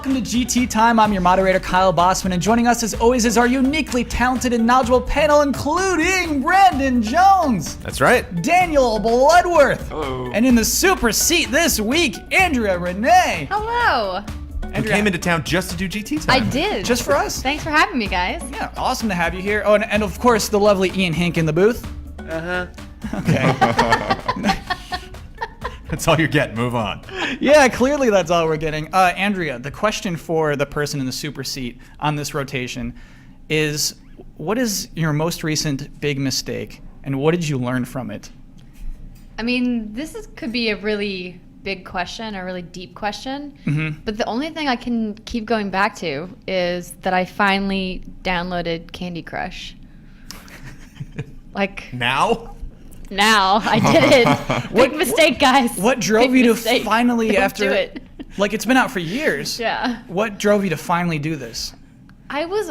welcome to GT Time. I'm your moderator, Kyle Bossman, and joining us as always is our uniquely talented and knowledgeable panel, including Brandon Jones. That's right. Daniel Bloodworth. Hello. And in the super seat this week, Andrea Renee. Hello. You came into town just to do GT Time. I did. Just for us? Thanks for having me, guys. Yeah, awesome to have you here. Oh, and of course, the lovely Ian Hink in the booth. Okay. That's all you're getting. Move on. Yeah, clearly that's all we're getting. Andrea, the question for the person in the super seat on this rotation is, what is your most recent big mistake, and what did you learn from it? I mean, could be a really big question, a really deep question. Mm-hmm. But the only thing I can keep going back to is that I finally downloaded Candy Crush. Like, Now? now I did it. Big mistake, guys. What drove Big you mistake. to finally, Don't after do it. like it's been out for years? Yeah. What drove you to finally do this? I was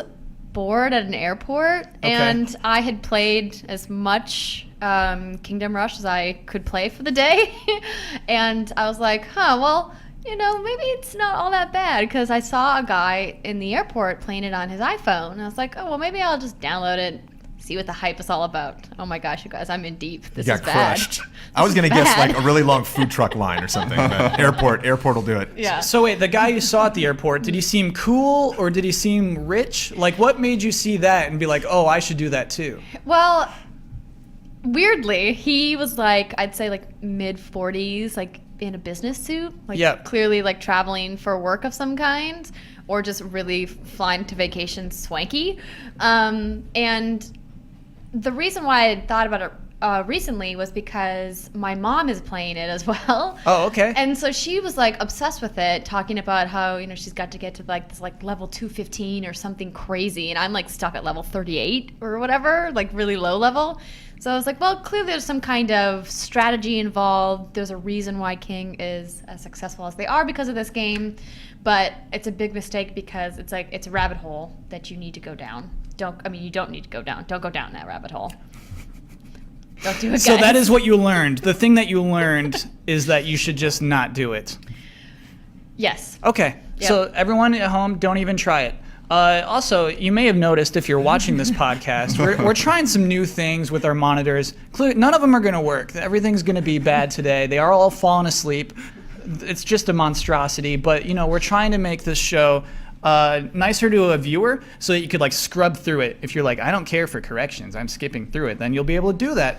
bored at an airport, and I had played as much Kingdom Rush as I could play for the day. And I was like, well, maybe it's not all that bad, because I saw a guy in the airport playing it on his iPhone. And I was like, maybe I'll just download it, see what the hype is all about. Oh my gosh, you guys, I'm in deep. This You is got bad. crushed. I was going to guess like a really long food truck line or something. But airport will do it. Yeah. So wait, the guy you saw at the airport, did he seem cool or did he seem rich? Like, what made you see that and be like, oh, I should do that too? Well, weirdly, he was like, I'd say like mid-40s, like in a business suit, like Yep. clearly like traveling for work of some kind, or just really flying to vacation swanky. And the reason why I thought about it recently was because my mom is playing it as well. Oh, okay. And so she was like obsessed with it, talking about how, she's got to get to like this like level 215 or something crazy. And I'm like stuck at level 38 or whatever, like really low level. So I was like, well, clearly there's some kind of strategy involved. There's a reason why King is as successful as they are because of this game. But it's a big mistake because it's a rabbit hole that you need to go down. You don't need to go down. Don't go down that rabbit hole. Don't do it, guys. So that is what you learned. The thing that you learned is that you should just not do it. Yes. Okay. Yep. So everyone at home, don't even try it. Also, you may have noticed if you're watching this podcast, we're trying some new things with our monitors. None of them are going to work. Everything's going to be bad today. They are all falling asleep. It's just a monstrosity. But, we're trying to make this show nicer to a viewer so that you could like scrub through it. If you're like, I don't care for corrections, I'm skipping through it, then you'll be able to do that.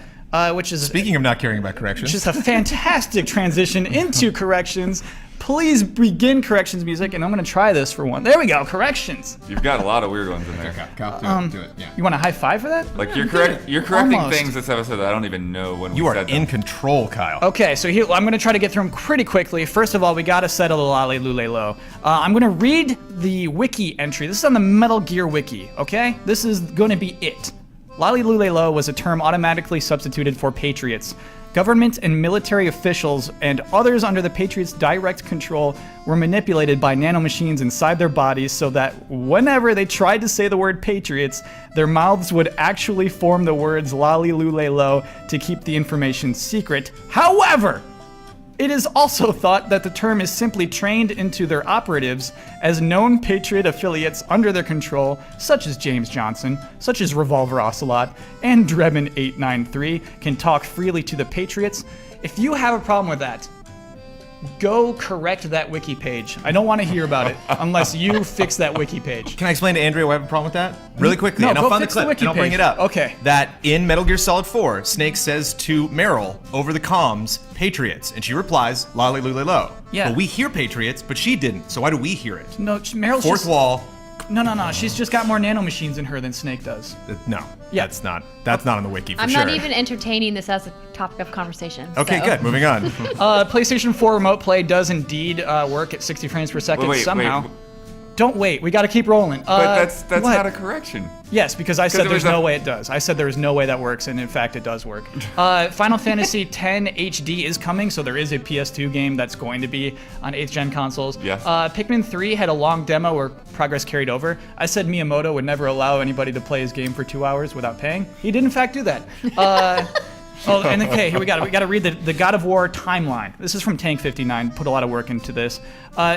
Which is Speaking of not caring about corrections. just a fantastic transition into corrections. Please begin corrections music, and I'm going to try this for one. There we go, corrections. You've got a lot of weird ones in there. Kyle, do it. Yeah. You want a high five for that? Like you're correcting Almost. things this episode that I don't even know when You we are said in them. control, Kyle. Okay, so here, I'm going to try to get through them pretty quickly. First of all, we got to settle the Lale Lule Lo. I'm going to read the wiki entry. This is on the Metal Gear wiki, okay? This is going to be it. Lale Lule Lo was a term automatically substituted for patriots. Government and military officials and others under the Patriots' direct control were manipulated by nanomachines inside their bodies so that whenever they tried to say the word patriots, their mouths would actually form the words Lale Lule Lo to keep the information secret. However, it is also thought that the term is simply trained into their operatives as known Patriot affiliates under their control, such as James Johnson, such as Revolver Ocelot, and Drebin 893, can talk freely to the Patriots. If you have a problem with that, go correct that wiki page. I don't want to hear about it unless you fix that wiki page. Can I explain to Andrea why I have a problem with that? Really quickly, No, and I'll go find the fix the clip, wiki and I'll bring page. it up. Okay. That in Metal Gear Solid 4, Snake says to Meryl over the comms, Patriots, and she replies, Lale Lule Lo. Yeah. But we hear Patriots, but she didn't, so why do we hear it? No, Meryl's Fourth just... wall, No. She's just got more nanomachines in her than Snake does. no. Yeah. That's not on the wiki for I'm sure. not even entertaining this as a topic of conversation. Okay, so. good. Moving on. PlayStation 4 Remote Play does indeed work at 60 frames per second somehow. Wait. Don't wait. We got to keep rolling. But that's what? not a correction. Yes, because I said it there's was no a- way it does. I said there is no way that works, and in fact it does work. Final Fantasy X HD is coming, so there is a PS2 game that's going to be on 8th gen consoles. Yes. Pikmin 3 had a long demo where progress carried over. I said Miyamoto would never allow anybody to play his game for 2 hours without paying. He did in fact do that. Oh, and okay, here we got to read the God of War timeline. This is from Tank59. Put a lot of work into this.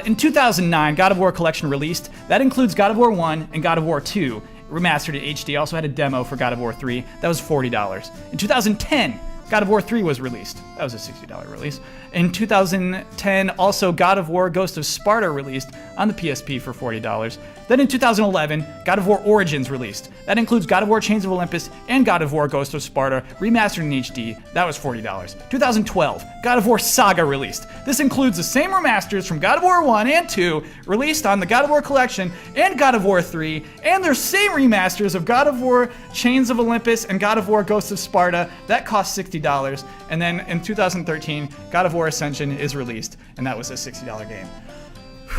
In 2009, God of War Collection released. That includes God of War 1 and God of War 2, remastered in HD. Also had a demo for God of War 3. That was $40. In 2010, God of War 3 was released. That was a $60 release. In 2010, also God of War Ghost of Sparta released on the PSP for $40. Then in 2011, God of War Origins released. That includes God of War Chains of Olympus and God of War Ghost of Sparta, remastered in HD. That was $40. 2012, God of War Saga released. This includes the same remasters from God of War 1 and 2, released on the God of War Collection and God of War 3, and their same remasters of God of War Chains of Olympus and God of War Ghost of Sparta. That cost $60. And then in 2013, God of War Ascension is released, and that was a $60 game.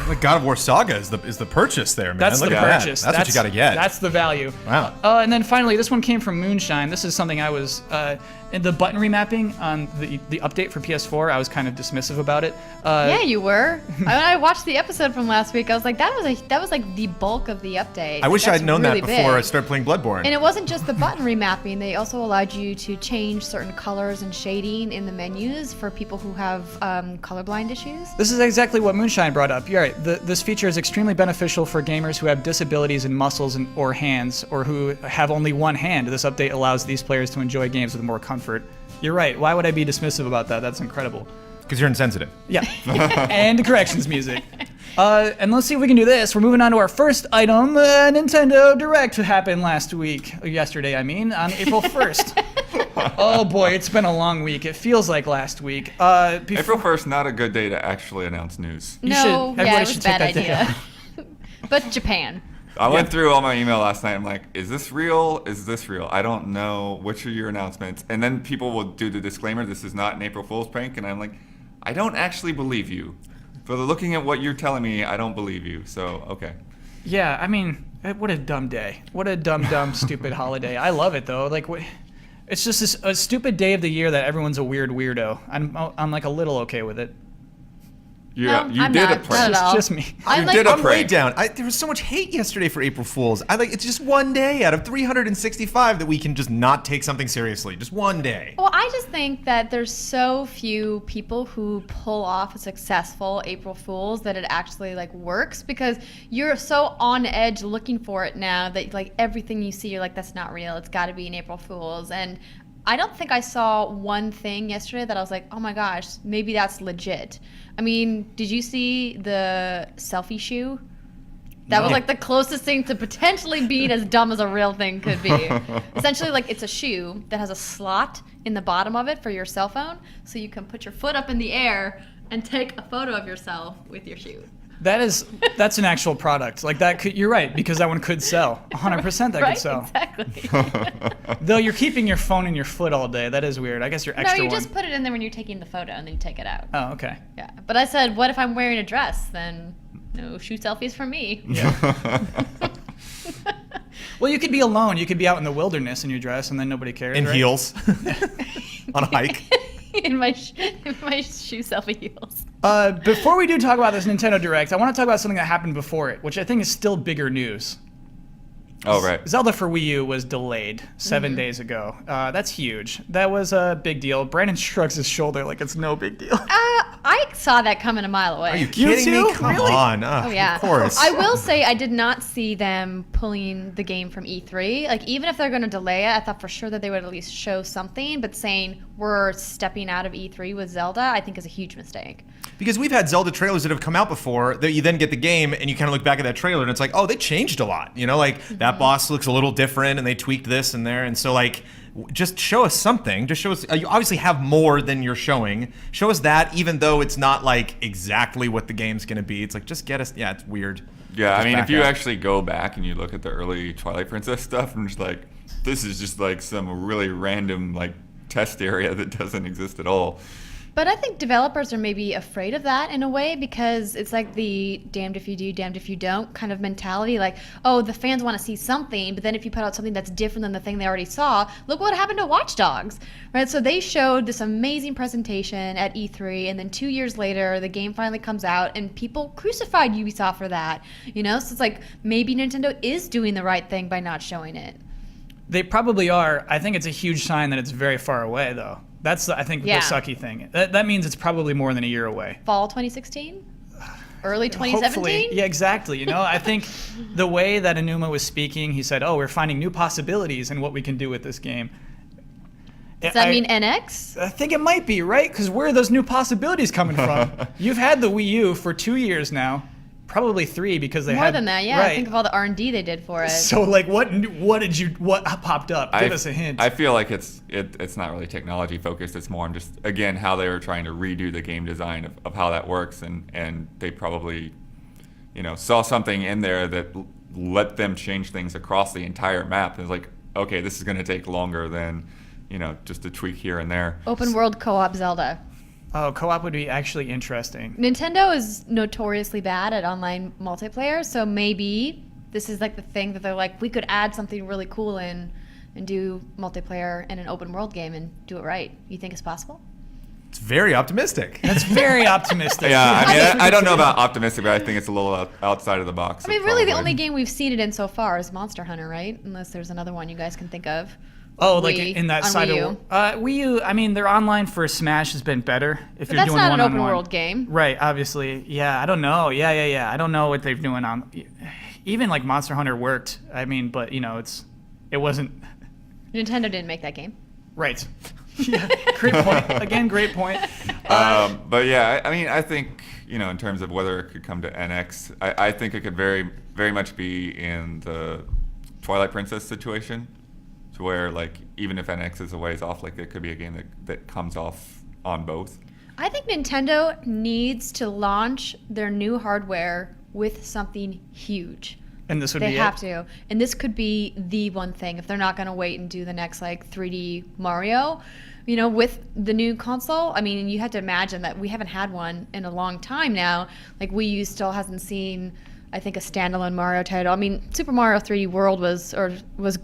The God of War Saga is the purchase there, man. That's Look the at that. purchase. That's what you got to get. That's the value. Wow. And then finally, this one came from Moonshine. This is something I was in the button remapping on the update for PS4. I was kind of dismissive about it. Yeah, you were. When I watched the episode from last week, I was like, that was like the bulk of the update. I wish That's I'd known really that before big. I started playing Bloodborne. And it wasn't just the button remapping. They also allowed you to change certain colors and shading in the menus for people who have colorblind issues. This is exactly what Moonshine brought up. You're right. This feature is extremely beneficial for gamers who have disabilities in muscles or hands, or who have only one hand. This update allows these players to enjoy games with more comfort. You're right. Why would I be dismissive about that? That's incredible. Because you're insensitive. Yeah. And corrections music. And let's see if we can do this. We're moving on to our first item. Nintendo Direct happened yesterday, on April 1st. Oh boy, it's been a long week. It feels like last week. April 1st, not a good day to actually announce news. Everybody it was should a take bad that day idea. But Japan. I went through all my email last night. I'm like, is this real? Is this real? I don't know. Which are your announcements? And then people will do the disclaimer, this is not an April Fool's prank. And I'm like, I don't actually believe you. For looking at what you're telling me, I don't believe you. So, okay. Yeah, I mean, what a dumb day. What a dumb, stupid holiday. I love it though. Like, it's just a stupid day of the year that everyone's a weird weirdo. I'm like a little okay with it. Yeah, No, you I'm did not. a prank. Not at all. Just me. I'm did a I'm way prank. down. There was so much hate yesterday for April Fools. It's just one day out of 365 that we can just not take something seriously. Just one day. Well, I just think that there's so few people who pull off a successful April Fools that it actually like works, because you're so on edge looking for it now that like everything you see, you're like, that's not real. It's got to be an April Fools. And I don't think I saw one thing yesterday that I was like, oh my gosh, maybe that's legit. I mean, did you see the selfie shoe? That was No. like the closest thing to potentially being as dumb as a real thing could be. Essentially, like it's a shoe that has a slot in the bottom of it for your cell phone, so you can put your foot up in the air and take a photo of yourself with your shoe. That's an actual product. Like that could, you're right, because that one could sell. 100% that Right? could sell. Exactly. Though you're keeping your phone in your foot all day. That is weird. I guess you're No, extra you one. just put it in there when you're taking the photo and then you take it out. Oh, okay. Yeah. But I said, what if I'm wearing a dress? Then no shoe selfies for me. Well, you could be alone. You could be out in the wilderness in your dress, and then nobody cares. In right? heels. On a hike. in my shoe selfie heels. Before we do talk about this Nintendo Direct, I want to talk about something that happened before it, which I think is still bigger news. Oh, right. Zelda for Wii U was delayed 7 Mm-hmm. days ago. That's huge. That was a big deal. Brandon shrugs his shoulder like it's no big deal. I saw that coming a mile away. Are you kidding too? me? Come Really? on. Oh yeah, Of course. I will say I did not see them pulling the game from E3. Like even if they're going to delay it, I thought for sure that they would at least show something. But saying we're stepping out of E3 with Zelda, I think is a huge mistake. Because we've had Zelda trailers that have come out before that you then get the game and you kind of look back at that trailer and it's like, oh, they changed a lot. You know, like that boss looks a little different and they tweaked this and there. And so like, just show us something. Just show us, you obviously have more than you're showing. Show us that even though it's not like exactly what the game's going to be. It's like, just get us, yeah, it's weird. Yeah, I Just mean, back if you up. actually go back and you look at the early Twilight Princess stuff, I'm just like, this is just like some really random like test area that doesn't exist at all. But I think developers are maybe afraid of that in a way, because it's like the damned if you do, damned if you don't kind of mentality. Like, oh, the fans want to see something, but then if you put out something that's different than the thing they already saw, look what happened to Watch Dogs, right? So they showed this amazing presentation at E3, and then 2 years later, the game finally comes out, and people crucified Ubisoft for that, you know? So it's like maybe Nintendo is doing the right thing by not showing it. They probably are. I think it's a huge sign that it's very far away, though. That's, I think, Yeah. the sucky thing. That means it's probably more than a year away. Fall 2016? Early 2017? Hopefully. Yeah, exactly. You know, I think the way that Aonuma was speaking, he said, "Oh, we're finding new possibilities in what we can do with this game." Does that mean NX? I think it might be, right? Because where are those new possibilities coming from? You've had the Wii U for 2 years now, probably 3 because they More had than that, yeah. Right. Think of all the R&D they did for it. So, like, what popped up? Give us a hint. I feel like it's not really technology focused. It's more on just, again, how they were trying to redo the game design of how that works, and they probably, saw something in there that let them change things across the entire map. And it's like, okay, this is going to take longer than, just a tweak here and there. Open world co-op Zelda. Oh, co-op would be actually interesting. Nintendo is notoriously bad at online multiplayer, so maybe this is like the thing that they're like, we could add something really cool in and do multiplayer in an open world game and do it right. You think it's possible? It's very optimistic. That's very optimistic. Yeah, I guess mean, we I could don't know say- about optimistic, but I think it's a little outside of the box. I mean, really, the only game we've seen it in so far is Monster Hunter, right? Unless there's another one you guys can think of. Oh, like Wii- in that on side Wii of U. Wii U. I mean, their online for Smash has been better. If But you're that's doing not an one-on-one. open world game. Right, obviously. Yeah, I don't know. Yeah. I don't know what they're doing on. Even like Monster Hunter worked. I mean, but it wasn't. Nintendo didn't make that game. Right. Yeah, great point. Again, great point. But yeah, I mean, I think in terms of whether it could come to NX, I think it could very, very much be in the Twilight Princess situation, to where like even if NX is a ways off, like it could be a game that comes off on both. I think Nintendo needs to launch their new hardware with something huge. And this would They be have it. to. And this could be the one thing if they're not going to wait and do the next like 3D Mario. With the new console, I mean, you have to imagine that we haven't had one in a long time now. Like Wii U still hasn't seen, I think, a standalone Mario title. I mean, Super Mario 3D World was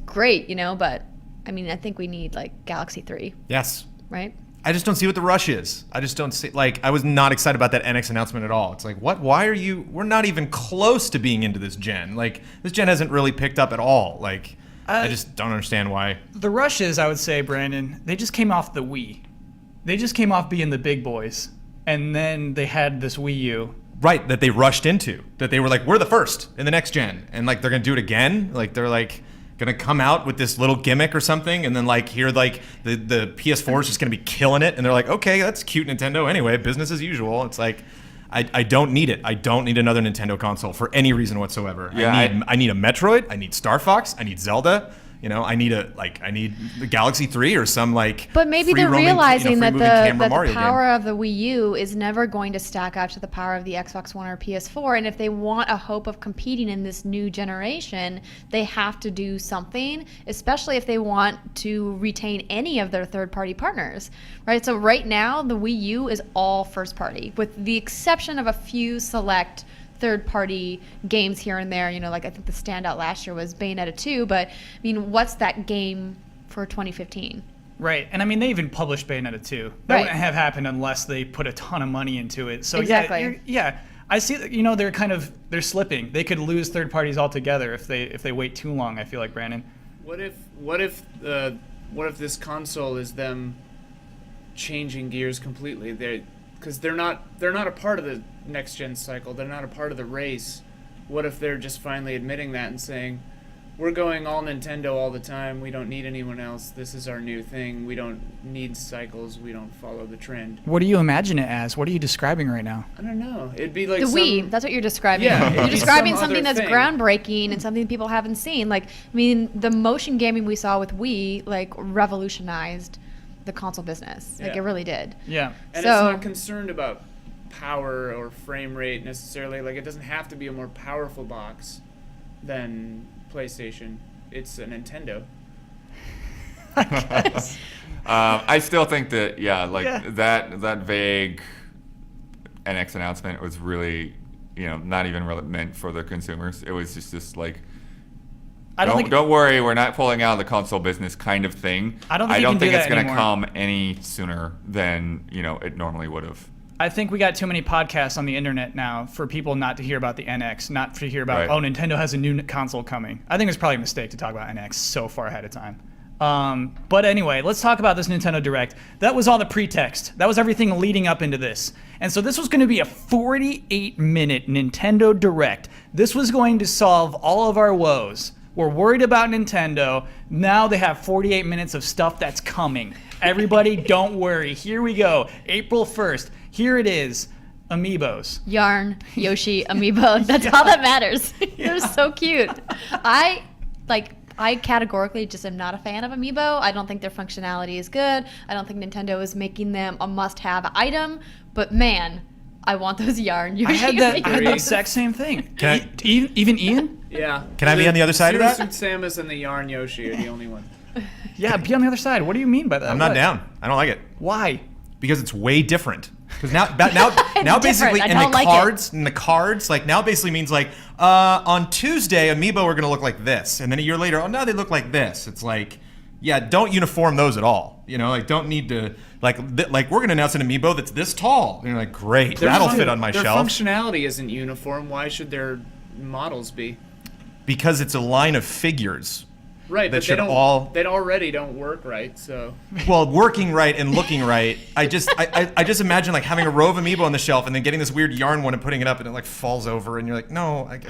great, but I mean, I think we need like Galaxy 3, Yes. right? I just don't see what the rush is. I just don't see, I was not excited about that NX announcement at all. It's like, what? Why are you, we're not even close to being into this gen. Like, this gen hasn't really picked up at all. Like, I just don't understand why. The rush is, I would say, Brandon, they just came off the Wii. They just came off being the big boys. And then they had this Wii U. Right, that they rushed into. That they were like, we're the first in the next gen. And like, they're going to do it again. Like, they're like, going to come out with this little gimmick or something. And then like, here, like, the PS4 is just going to be killing it. And they're like, okay, that's cute, Nintendo. Anyway, business as usual. It's like, I don't need it. I don't need another Nintendo console for any reason whatsoever. Yeah, I need a Metroid. I need Star Fox. I need Zelda. I need the Galaxy 3 or some like. But maybe free they're roaming, realizing free that moving camera the Mario power game. of the Wii U is never going to stack up to the power of the Xbox One or PS4. And if they want a hope of competing in this new generation, they have to do something, especially if they want to retain any of their third-party partners, right? So right now, the Wii U is all first-party, with the exception of a few select third-party games here and there. Like I think the standout last year was Bayonetta 2, but I mean, what's that game for 2015? Right. And I mean, they even published Bayonetta 2. That Right. wouldn't have happened unless they put a ton of money into it. So Exactly. yeah, I see that, they're slipping. They could lose third parties altogether if they wait too long, I feel like, Brandon. What if this console is them changing gears completely? Because they're not a part of the next gen cycle. They're not a part of the race. What if they're just finally admitting that and saying, we're going all Nintendo all the time. We don't need anyone else. This is our new thing. We don't need cycles. We don't follow the trend. What do you imagine it as? What are you describing right now? I don't know. It'd be like The Wii, some- that's what you're describing. Yeah, it'd You're be describing some something other that's thing. groundbreaking and something people haven't seen. Like, I mean, the motion gaming we saw with Wii, like, revolutionized the console business. Like, Yeah. it really did. Yeah. And So- it's not concerned about power or frame rate necessarily. Like, it doesn't have to be a more powerful box than PlayStation. It's a Nintendo. I still think that Yeah. that vague NX announcement was really not even really meant for the consumers. It was just like, I don't think don't worry, we're not pulling out of the console business kind of thing. I don't think you can do it's that going to anymore. come any sooner than it normally would have. I think we got too many podcasts on the internet now for people not to hear about the NX, not to hear about, Right. oh, Nintendo has a new console coming. I think it's probably a mistake to talk about NX so far ahead of time. But anyway, let's talk about this Nintendo Direct. That was all the pretext. That was everything leading up into this. And so this was going to be a 48-minute Nintendo Direct. This was going to solve all of our woes. We're worried about Nintendo. Now they have 48 minutes of stuff that's coming. Everybody, don't worry. Here we go. April 1st. Here it is. Amiibos. Yarn, Yoshi, Amiibo. That's all that matters. They're so cute. I categorically just am not a fan of Amiibo. I don't think their functionality is good. I don't think Nintendo is making them a must-have item. But man, I want those yarn Yoshi I had the Amiibos. exact same thing. Can I- Even Ian? Yeah. Can I be on the other side of that? Suit Samus and the Yarn Yoshi are the only one. Yeah, be on the other side. What do you mean by that? I'm not What? down. I don't like it Why? because it's way different. Because now basically I in don't the like it. cards, like now basically means like on Tuesday Amiibo are gonna look like this, and then a year later, oh no, they look like this. It's like, yeah, don't uniform those at all. You know, like don't need to like we're gonna announce an Amiibo that's this tall. And you're like, great, that'll fit on my their shelf functionality isn't uniform. Why should their models be? because it's a line of figures. Right, That but should they don't. all- They already don't work right. So Well, working right and looking right, I just imagine like having a row of Amiibo on the shelf and then getting this weird yarn one and putting it up and it like falls over and you're like, no, and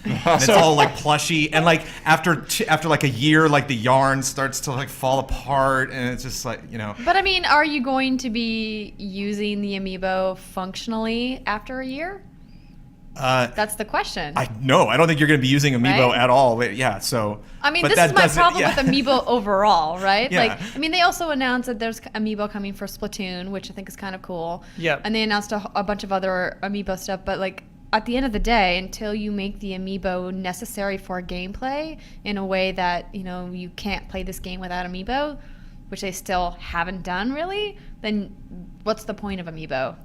it's all like plushy and like after like a year, like the yarn starts to like fall apart and it's just like, you know. But I mean, are you going to be using the Amiibo functionally after a year? That's the question. I don't think you're going to be using Amiibo Right? at all. Yeah, so. I mean, but this that is my doesn't- problem yeah. with Amiibo overall, right? Yeah. Like, I mean, they also announced that there's Amiibo coming for Splatoon, which I think is kind of cool. Yep. And they announced a bunch of other Amiibo stuff, but like at the end of the day, until you make the Amiibo necessary for gameplay in a way that, you know, you can't play this game without Amiibo, which they still haven't done really, then what's the point of Amiibo?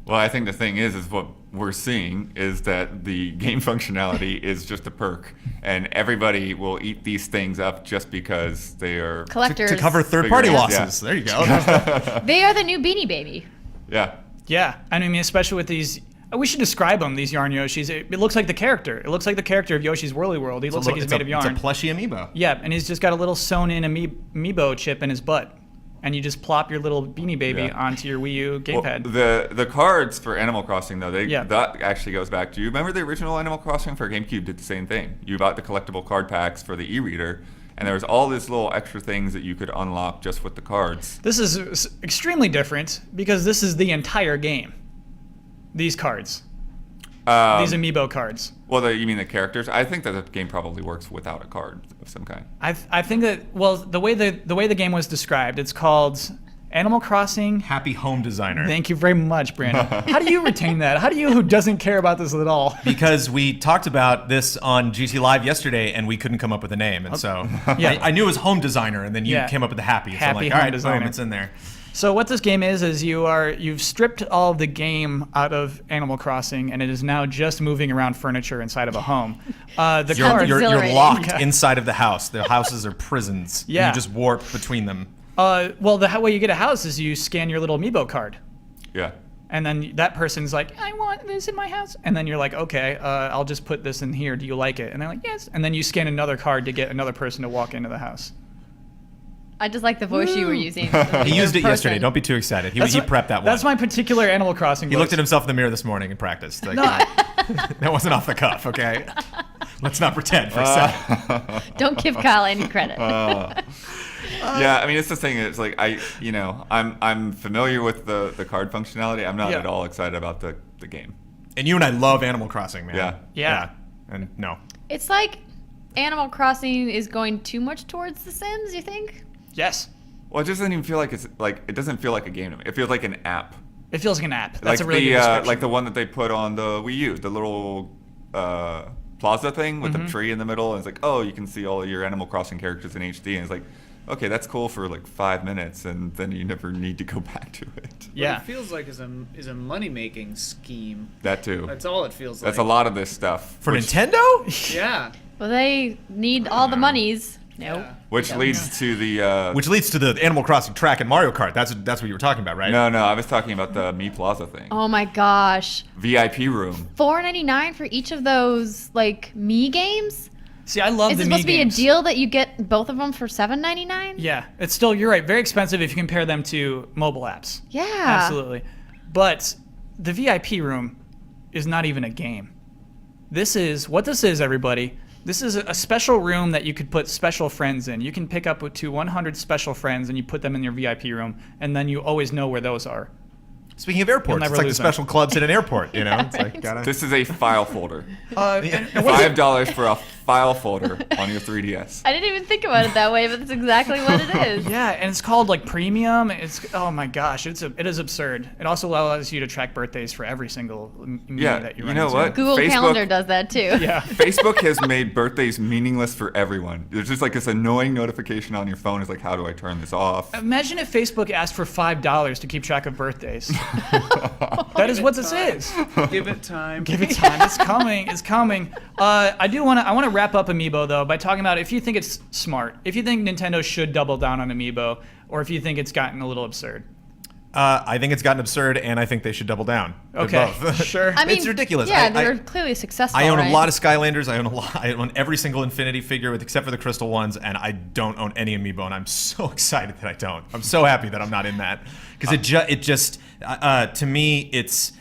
Well, I think the thing is what we're seeing is that the game functionality is just a perk, and everybody will eat these things up just because they are. Collectors. To cover third-party Figures, losses. yeah. There you go. They are the new Beanie Baby. Yeah. Yeah, I mean, especially with these. We should describe them, these yarn Yoshis. It looks like the character. It looks like the character of Yoshi's Woolly World. He looks like he's made of yarn. It's a plushy Amiibo. Yeah, and he's just got a little sewn-in Amiibo chip in his butt. And you just plop your little Beanie Baby Yeah. onto your Wii U Well, gamepad. the cards for Animal Crossing though, Yeah. that actually goes back. Do you remember the original Animal Crossing for GameCube did the same thing? You bought the collectible card packs for the e-reader, and there was all these little extra things that you could unlock just with the cards. This is extremely different because this is the entire game. These cards. These Amiibo cards. Well, you mean the characters? I think that the game probably works without a card of some kind. I think that, well, the way the game was described, it's called Animal Crossing. Happy home designer. Thank you very much, Brandon. How do you retain that? How do you, who doesn't care about this at all? Because we talked about this on GT Live yesterday, and we couldn't come up with a name, and so Yeah. I knew it was home designer, and then you Yeah. came up with the happy. So I'm Happy like, all home right, designer. boom, it's in there. So what this game is you've stripped all of the game out of Animal Crossing, and it is now just moving around furniture inside of a home. The You're, cards, you're exhilarating. locked Yeah. inside of the house. The houses are prisons. Yeah. You just warp between them. well, the way you get a house is you scan your little Amiibo card. Yeah. And then that person's like, I want this in my house. And then you're like, okay, I'll just put this in here. Do you like it? And they're like, yes. And then you scan another card to get another person to walk into the house. I just like the voice you were using. He used it yesterday. Don't be too excited. He prepped that one. That's my particular Animal Crossing He voice. looked at himself in the mirror this morning and practiced. Like, that wasn't off the cuff, okay? Let's not pretend for a second. Don't give Kyle any credit. Yeah, I mean it's the thing. It's like I'm familiar with the card functionality. I'm not Yeah. at all excited about the game. And you and I love Animal Crossing, man. Yeah. Yeah. And no. It's like Animal Crossing is going too much towards The Sims, you think? Yes. Well, it just doesn't even feel like it doesn't feel like a game to me. It feels like an app. It feels like an app. That's Like a really the good description. like the one that they put on the Wii U, the little plaza thing with Mm-hmm. the tree in the middle. And it's like, oh, you can see all your Animal Crossing characters in HD. And it's like, okay, that's cool for like 5 minutes, and then you never need to go back to it. Yeah. What it feels like is a money making scheme. That too. That's all it feels like. That's a lot of this stuff. For which- Nintendo? Yeah. Well, they need all the monies Nope. Yeah. Which leads to the Which leads to the Animal Crossing track and Mario Kart. That's what you were talking about, right? no, I was talking about the Mi Plaza thing. Oh my gosh. VIP room. $4.99 for each of those like Me games? See, I love Is the it Mii supposed to be a games. deal that you get both of them for $7.99? Yeah, it's still, you're right, very expensive if you compare them to mobile apps. Yeah. Absolutely. But the VIP room is not even a game. This is what this is, everybody. This is a special room that you could put special friends in. You can pick up to 100 special friends and you put them in your VIP room, and then you always know where those are. Speaking of airports, never it's like the lose them. special clubs at an airport. You know, Yeah, it's like right. gotta. This is a file folder. And what is it? $5 for a file folder on your 3DS. I didn't even think about it that way, but that's exactly what it is. Yeah, and it's called like premium. It's oh my gosh, it is absurd. It also allows you to track birthdays for every single Mii Yeah, that you you run know into. what? Google Facebook- Calendar does that too. Yeah. Facebook has made birthdays meaningless for everyone. There's just like this annoying notification on your phone. It's like, how do I turn this off? Imagine if Facebook asked for $5 to keep track of birthdays. That is what this is. Give it time. Give it time. It's coming. It's coming. I want to wrap up Amiibo though by talking about if you think it's smart, if you think Nintendo should double down on Amiibo, or if you think it's gotten a little absurd. I think it's gotten absurd, and I think they should double down. They're Okay, both. sure. I mean, It's ridiculous. Yeah, I- they're clearly successful. I own right? a lot of Skylanders. I own a lot. I own every single Infinity figure, except for the crystal ones, and I don't own any Amiibo. And I'm so excited that I don't. I'm so happy that I'm not in that because it just to me it's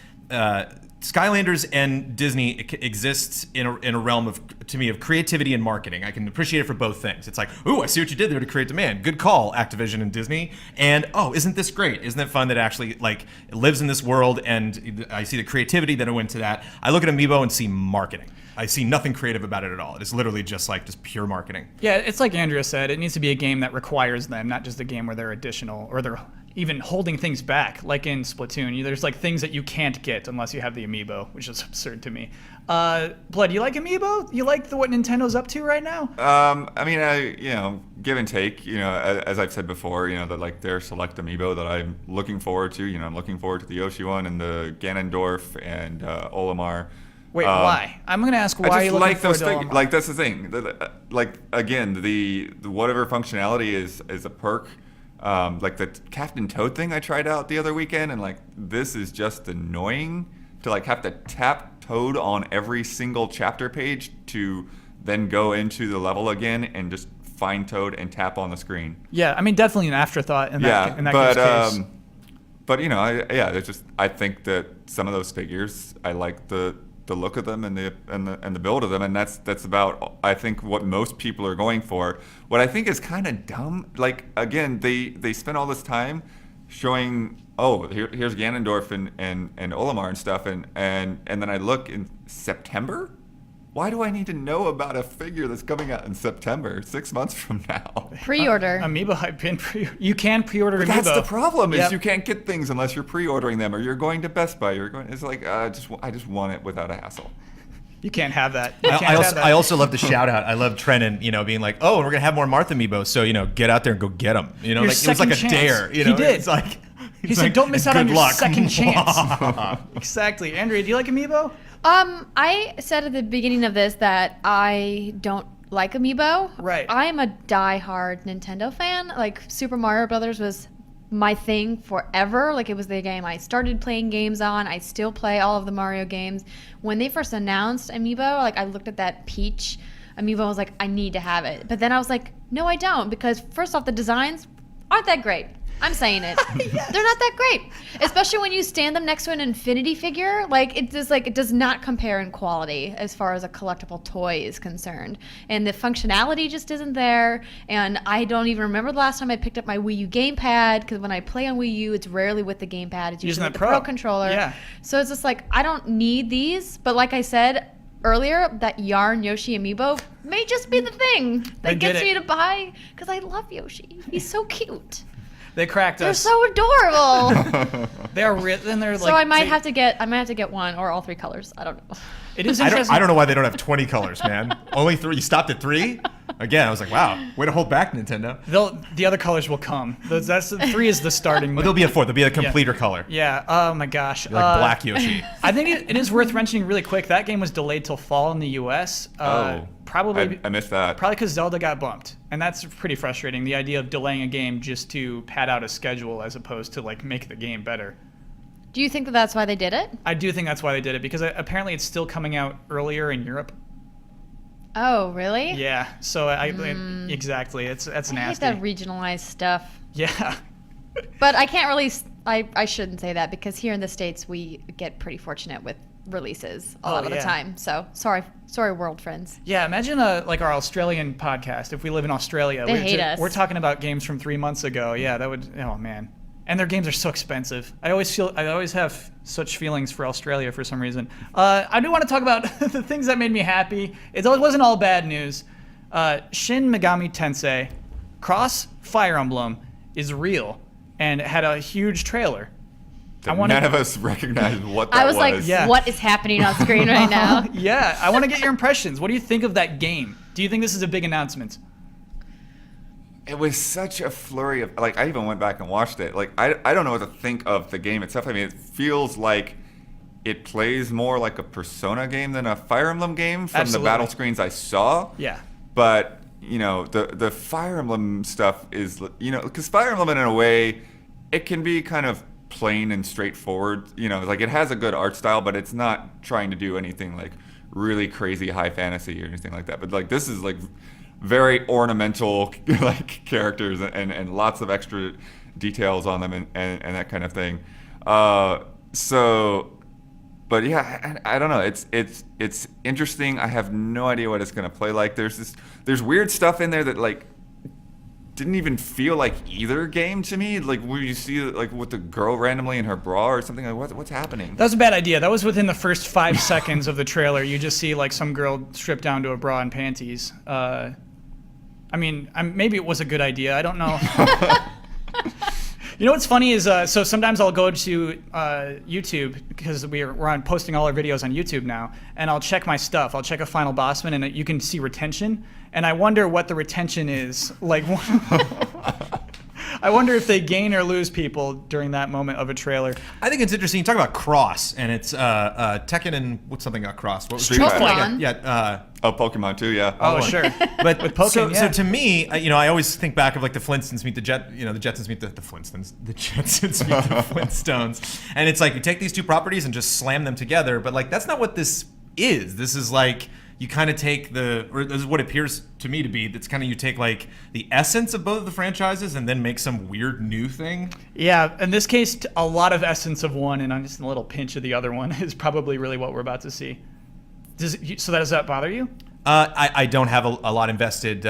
Skylanders and Disney exists in a realm of, to me, of creativity and marketing. I can appreciate it for both things. It's like, ooh, I see what you did there to create demand. Good call, Activision and Disney. And oh, isn't this great? Isn't it fun that it actually like it lives in this world? And I see the creativity that went into that. I look at Amiibo and see marketing. I see nothing creative about it at all. It is literally just pure marketing. Yeah, it's like Andrea said. It needs to be a game that requires them, not just a game where they're additional or they're even holding things back, like in Splatoon. There's like things that you can't get unless you have the Amiibo, which is absurd to me. Blood, you like Amiibo? You like what Nintendo's up to right now? I mean, give and take. As I've said before, that like their select amiibo that I'm looking forward to. I'm looking forward to the Yoshi one and the Ganondorf and Olimar. Wait, why? I'm gonna ask why I just you looking like forward those to things. Olimar. Like that's the thing. Like again, the whatever functionality is a perk. Like the Captain Toad thing I tried out the other weekend, and like this is just annoying to like have to tap Toad on every single chapter page to then go into the level again and just find Toad and tap on the screen. Yeah, I mean, definitely an afterthought in that case. But I think that some of those figures, I like the look of them and the build of them, and that's about I think what most people are going for. What I think is kind of dumb, like again, they spent all this time showing, here's Ganondorf and Olimar and stuff, and then I look in September. Why do I need to know about a figure that's coming out in September, 6 months from now? Pre-order. Amiibo hype pin. You can pre-order Amiibo. That's the problem. Is Yep. you can't get things unless you're pre-ordering them, or you're going to Best Buy. It's like I just want it without a hassle. You can't have that. You can't I have also, that. I also love the shout out. I love Trennan, being like, oh, and we're gonna have more Martha Amiibo, so get out there and go get them. Your Like, it was like a second dare. chance. He did. It's like He said, "Don't miss out on good your luck." second chance." Exactly. Andrea, do you like Amiibo? I said at the beginning of this that I don't like Amiibo. Right. I am a die-hard Nintendo fan. Like Super Mario Brothers was my thing forever. Like it was the game I started playing games on. I still play all of the Mario games. When they first announced Amiibo, like I looked at that Peach Amiibo, I was like, I need to have it. But then I was like, no, I don't, because first off, the designs aren't that great. I'm saying it. Yes. They're not that great, especially when you stand them next to an Infinity figure. It does not compare in quality as far as a collectible toy is concerned, and the functionality just isn't there. And I don't even remember the last time I picked up my Wii U gamepad, because when I play on Wii U, it's rarely with the gamepad. It's Using usually the with the Pro. Pro controller. Yeah. So it's just like I don't need these, but like I said earlier, that Yarn Yoshi amiibo may just be the thing They that did gets it. me to buy, because I love Yoshi. He's so cute. They cracked They're us. so adorable. They are real. Then they're like. So I might have to get one or all three colors. I don't know. It is I interesting. don't know why they don't have 20 colors, man. Only 3. You stopped at 3? Again, I was like, wow, way to hold back, Nintendo. The other colors will come. That's 3 is the starting. But there'll be a 4th. There'll be a completer color. Yeah. Oh my gosh. Like Black Yoshi. I think it is worth mentioning really quick. That game was delayed till fall in the U.S. probably I missed that. Probably because Zelda got bumped, and that's pretty frustrating. The idea of delaying a game just to pad out a schedule as opposed to like make the game better. Do you think that that's why they did it? I do think that's why they did it because apparently it's still coming out earlier in Europe. Oh, really? Yeah, so exactly. That's I hate nasty. that regionalized stuff. Yeah. But I can't really. I shouldn't say that because here in the States we get pretty fortunate with releases a lot of the yeah. time. So sorry, world friends. Yeah, imagine like our Australian podcast. If we live in Australia, They hate us. We're talking about games from 3 months ago. Yeah, that would. Oh man, and their games are so expensive. I always have such feelings for Australia for some reason. I do want to talk about the things that made me happy. It wasn't all bad news. Shin Megami Tensei Cross Fire Emblem is real and it had a huge trailer. None of us recognized what that I was like, Yeah. what is happening on screen right now? Yeah, I want to get your impressions. What do you think of that game? Do you think this is a big announcement? It was such a flurry of, like, I even went back and watched it. Like, I don't know what to think of the game itself. I mean, it feels like it plays more like a Persona game than a Fire Emblem game from Absolutely. the battle screens I saw. Yeah. But, you know, the Fire Emblem stuff is, you know, because Fire Emblem in a way, it can be kind of plain and straightforward. You know, like it has a good art style, but it's not trying to do anything like really crazy high fantasy or anything like that. But like this is like very ornamental like characters and lots of extra details on them and that kind of thing. But yeah, I don't know. It's interesting. I have no idea what it's gonna play like. There's weird stuff in there that like didn't even feel like either game to me. Like where you see like with the girl randomly in her bra or something. Like what's happening? That was a bad idea. That was within the first 5 seconds of the trailer. You just see like some girl stripped down to a bra and panties. I mean, maybe it was a good idea. I don't know. You know what's funny is so sometimes I'll go to YouTube because we're on posting all our videos on YouTube now, and I'll check my stuff. I'll check a Final Bossman, and you can see retention, and I wonder what the retention is like. I wonder if they gain or lose people during that moment of a trailer. I think it's interesting. You talk about Cross, and it's Tekken and what's something got crossed? What was Street Fighter. Pokemon. Yeah. Oh, Pokemon too, yeah. Oh, sure. But With Pokemon, so yeah. to me, I always think back of like the Flintstones meet the Jetsons meet the Flintstones, the Jetsons meet the Flintstones, and it's like you take these two properties and just slam them together. But like that's not what this is. This is like you kind of take or this is what it appears to me to be. That's kind of you take like the essence of both of the franchises and then make some weird new thing. Yeah, in this case, a lot of essence of one and just a little pinch of the other one is probably really what we're about to see. So does that bother you? I don't have a lot invested.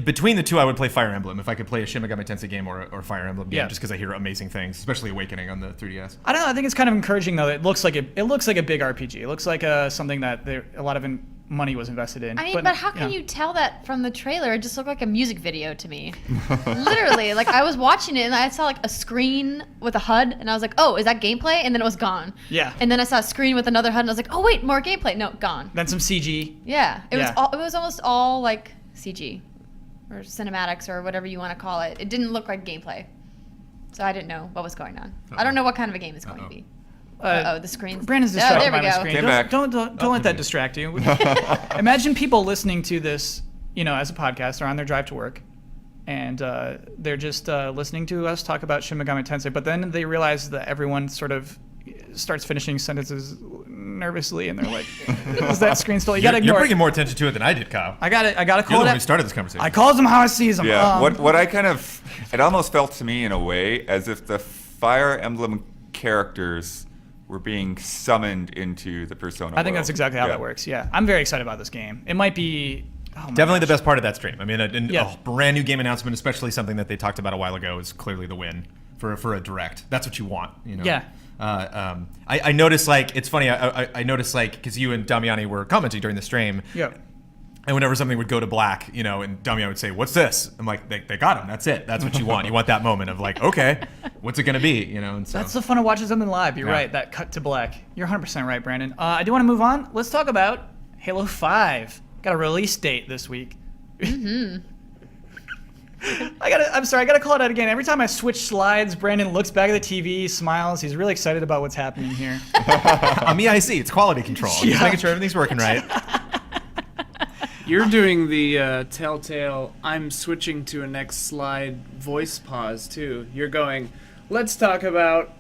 Between the two, I would play Fire Emblem if I could play a Shin Megami Tensei game or Fire Emblem game, Yeah. just because I hear amazing things, especially Awakening on the 3DS. I don't know. I think it's kind of encouraging though. It looks like it looks like a big RPG. It looks like something that a lot of money was invested in. I mean, but how can you tell that from the trailer? It just looked like a music video to me. Literally, like I was watching it and I saw like a screen with a HUD and I was like, oh, is that gameplay? And then it was gone. Yeah. And then I saw a screen with another HUD and I was like, oh wait, more gameplay. No, gone. Then some CG. Yeah. It Yeah. was almost all like CG or cinematics or whatever you want to call it. It didn't look like gameplay. So I didn't know what was going on. I don't know what kind of a game it's going to be. The screen's... Brandon's Oh, distracted there we by the go. screen. Came back. Don't let that distract you. Imagine people listening to this, as a podcast or on their drive to work, and they're just listening to us talk about Shin Megami Tensei, but then they realize that everyone sort of starts finishing sentences nervously, and they're like, "Is that screen still?" You gotta You're ignore bringing it. more attention to it than I did, Kyle. I gotta You're call the one it. who started this conversation. I calls them how I sees them. Yeah, what I kind of, it almost felt to me in a way as if the Fire Emblem characters were being summoned into the Persona I think world. that's exactly how that works. Yeah, I'm very excited about this game. It might be Definitely the best part of that stream. I mean, Yeah. a brand new game announcement, especially something that they talked about a while ago, is clearly the win for a direct. That's what you want, Yeah. I noticed, like, it's funny. I noticed, like, because you and Damiani were commenting during the stream. Yeah. And whenever something would go to black, and Damiani would say, "What's this?" I'm like, "They got him. That's it. That's what you want. You want that moment of like, okay, what's it gonna be?" And so That's the fun of watching something live. You're Yeah. right. That cut to black. You're 100% right, Brandon. I do want to move on. Let's talk about Halo 5. Got a release date this week. Mm-hmm. I'm sorry. I gotta call it out again. Every time I switch slides, Brandon looks back at the TV, smiles. He's really excited about what's happening here. on me, I see it's quality control. Yeah. Just making sure everything's working right. You're doing the telltale, I'm switching to a next slide voice pause, too. You're going, let's talk about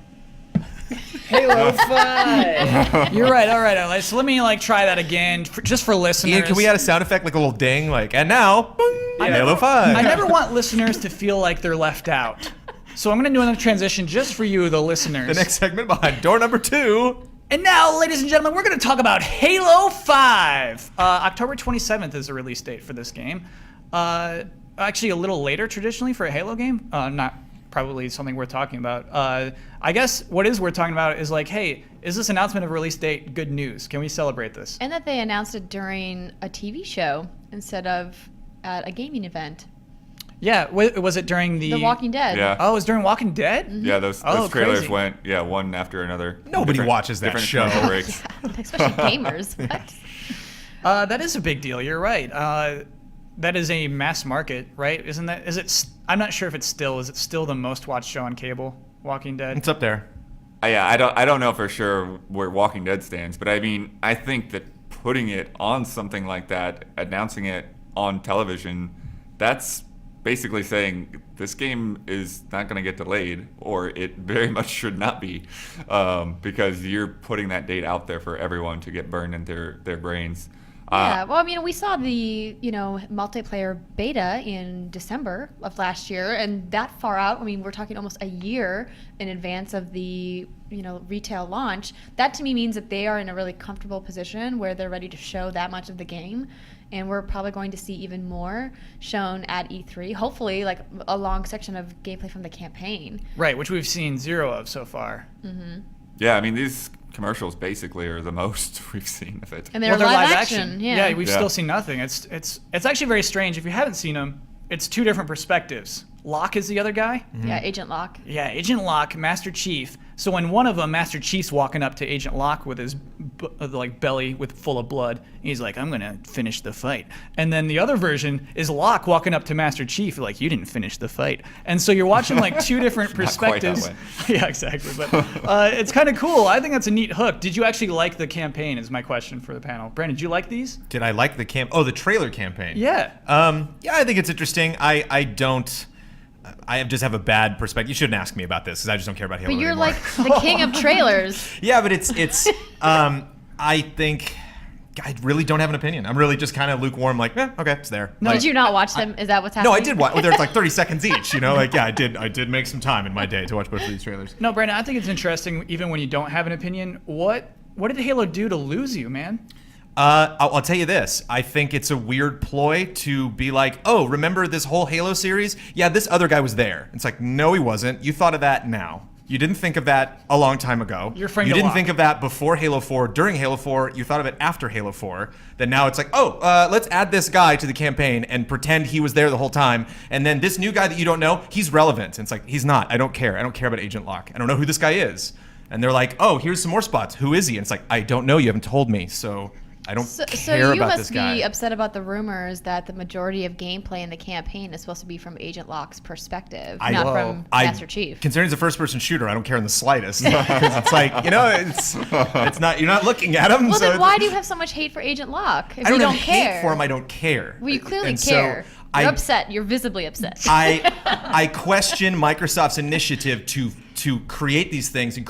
Halo 5. You're right. All right. So let me try that again, just for listeners. Ian, can we add a sound effect, like a little ding, like, and now, boing, Halo 5. I never want listeners to feel like they're left out. So I'm going to do another transition just for you, the listeners. The next segment behind door number 2. And now, ladies and gentlemen, we're going to talk about Halo 5. October 27th is the release date for this game. Actually, a little later, traditionally, for a Halo game. Not probably something worth talking about. I guess what is worth talking about is hey, is this announcement of release date good news? Can we celebrate this? And that they announced it during a TV show instead of at a gaming event. Yeah, was it during The Walking Dead. Yeah. Oh, it was during Walking Dead? Yeah, those Oh, trailers crazy. went one after another. Nobody Different- watches that different show. commercial breaks. Especially gamers. What? That is a big deal. You're right. That is a mass market, right? Isn't that? Is it? I'm not sure if it's still. Is it still the most watched show on cable? Walking Dead. It's up there. Yeah, I don't know for sure where Walking Dead stands, but I mean, I think that putting it on something like that, announcing it on television, that's basically saying this game is not going to get delayed, or it very much should not be, because you're putting that date out there for everyone to get burned into their brains. Yeah, well, I mean, we saw the, multiplayer beta in December of last year, and that far out, I mean, we're talking almost a year in advance of the, retail launch. That to me means that they are in a really comfortable position where they're ready to show that much of the game, and we're probably going to see even more shown at E3. Hopefully, a long section of gameplay from the campaign. Right, which we've seen 0 of so far. Yeah, I mean, these commercials basically are the most we've seen of it. And they're live action. Yeah. We've Yeah. still seen nothing. It's actually very strange. If you haven't seen them, it's 2 different perspectives. Locke is the other guy. Yeah, Agent Locke. Yeah, Agent Locke, Master Chief. So when one of them, Master Chief's walking up to Agent Locke with his belly full of blood, and he's like, "I'm gonna finish the fight." And then the other version is Locke walking up to Master Chief, like, "You didn't finish the fight." And so you're watching 2 different Not quite that perspectives. way. Yeah, exactly. But it's kind of cool. I think that's a neat hook. Did you actually like the campaign? Is my question for the panel. Brandon, did you like these? Did I like the the trailer campaign? Yeah. Yeah, I think it's interesting. I don't. I just have a bad perspective. You shouldn't ask me about this because I just don't care about Halo But you're anymore. the king of trailers. Yeah, but it's I think I really don't have an opinion. I'm really just kind of lukewarm, like, okay, it's there. No, Did you not watch them? Is that what's happening? No, I did watch. Well, there's 30 seconds each, yeah, I did make some time in my day to watch both of these trailers. No, Brandon, I think it's interesting, even when you don't have an opinion. What did Halo do to lose you, man? I'll tell you this. I think it's a weird ploy to be like, oh, remember this whole Halo series? Yeah, this other guy was there. It's like, no, he wasn't. You thought of that now. You didn't think of that a long time ago. You're afraid You to didn't lie. think of that before Halo 4, during Halo 4. You thought of it after Halo 4. Then now it's like, oh, let's add this guy to the campaign and pretend he was there the whole time. And then this new guy that you don't know, he's relevant. And it's like, he's not. I don't care. I don't care about Agent Locke. I don't know who this guy is. And they're like, oh, here's some more spots. Who is he? And it's like, I don't know. You haven't told me. So I don't So care you about must this guy. be upset about the rumors that the majority of gameplay in the campaign is supposed to be from Agent Locke's perspective, not from Master Chief. Considering it's a first-person shooter, I don't care in the slightest. Because it's like, it's not. You're not looking at him. Well, so then why do you have so much hate for Agent Locke if I don't you have don't care? hate for him. I don't care. Well, you clearly And so care. You're I- upset. You're visibly upset. I question Microsoft's initiative to create these things and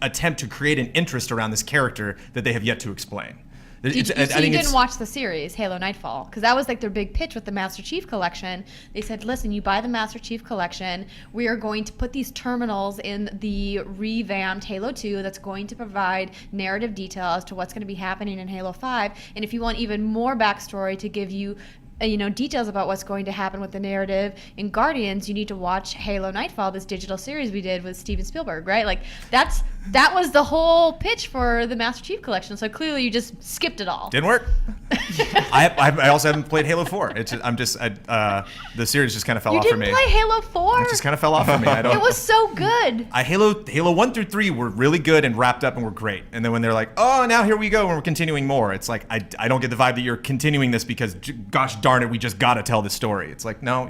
attempt to create an interest around this character that they have yet to explain. So you didn't watch the series Halo Nightfall, because that was their big pitch with the Master Chief Collection. They said, listen, you buy the Master Chief Collection, we are going to put these terminals in the revamped Halo 2 that's going to provide narrative detail as to what's going to be happening in Halo 5, and if you want even more backstory to give you details about what's going to happen with the narrative in Guardians, you need to watch Halo Nightfall, this digital series we did with Steven Spielberg, right? That was the whole pitch for the Master Chief Collection. So clearly you just skipped it all. Didn't work. I also haven't played Halo 4. The series just kind of fell You off for didn't me. play Halo 4? It just kind of fell off for me. I don't. It was so good. Halo 1 through 3 were really good and wrapped up and were great. And then when they're like, oh, now here we go and we're continuing more, it's like, I don't get the vibe that you're continuing this because, gosh darn it, we just got to tell this story. It's like, no,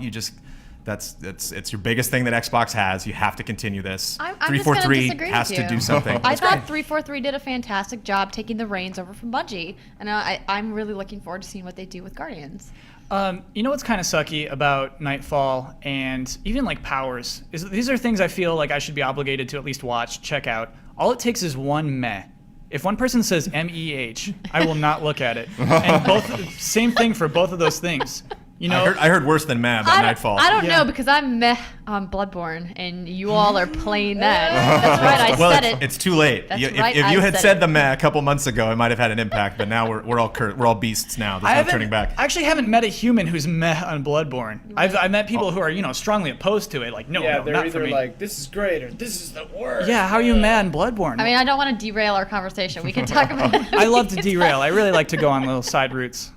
It's your biggest thing that Xbox has. You have to continue this. I'm just gonna 343 disagree has with to you. do something. I thought 343 did a fantastic job taking the reins over from Bungie, and I'm really looking forward to seeing what they do with Guardians. You know what's kind of sucky about Nightfall and even like Powers is these are things I feel like I should be obligated to at least watch, check out. All it takes is one meh. If one person says MEH, I will not look at it. And same thing for both of those things. You know, I heard worse than meh about Nightfall. I don't Yeah. know because I'm meh on Bloodborne, and you all are playing that. That's right, I well, said it's too late. That's If right, you I had said said it. the meh a couple months ago, it might have had an impact. But now we're all beasts now. There's no turning back. I actually haven't met a human who's meh on Bloodborne. I've met people who are strongly opposed to it. Like no, Yeah, no, they're not for either me. like, this is great or this is the worst. Yeah, how are you mad on Bloodborne? I mean, I don't want to derail our conversation. We can talk about it. I love to derail. I really like to go on little side routes.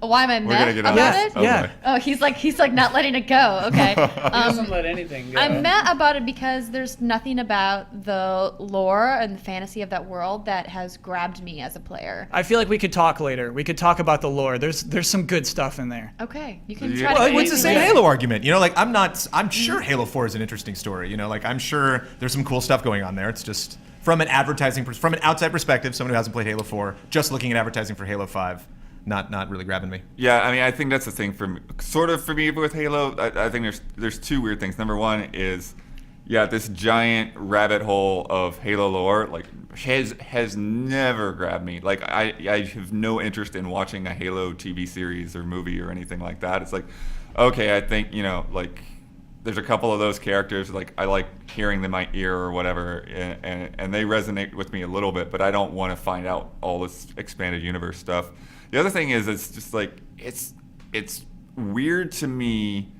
Why am I We're meh gonna get on about this. it? Yeah. Okay. Oh, he's like not letting it go. Okay. He doesn't let anything go. I'm meh about it because there's nothing about the lore and the fantasy of that world that has grabbed me as a player. I feel like we could talk later. We could talk about the lore. There's some good stuff in there. Okay, you can Yeah. try Well, to. it's the same Yeah. Halo argument. Like I'm sure Halo 4 is an interesting story. Like I'm sure there's some cool stuff going on there. It's just from an outside perspective, someone who hasn't played Halo 4, just looking at advertising for Halo 5, not really grabbing me. Yeah, I mean, I think that's the thing for me with Halo. I think there's two weird things. Number one is, this giant rabbit hole of Halo lore like has never grabbed me. Like I have no interest in watching a Halo TV series or movie or anything like that. It's like, okay, I think like there's a couple of those characters like I like hearing them in my ear or whatever, and they resonate with me a little bit, but I don't want to find out all this expanded universe stuff. The other thing is it's just like it's weird to me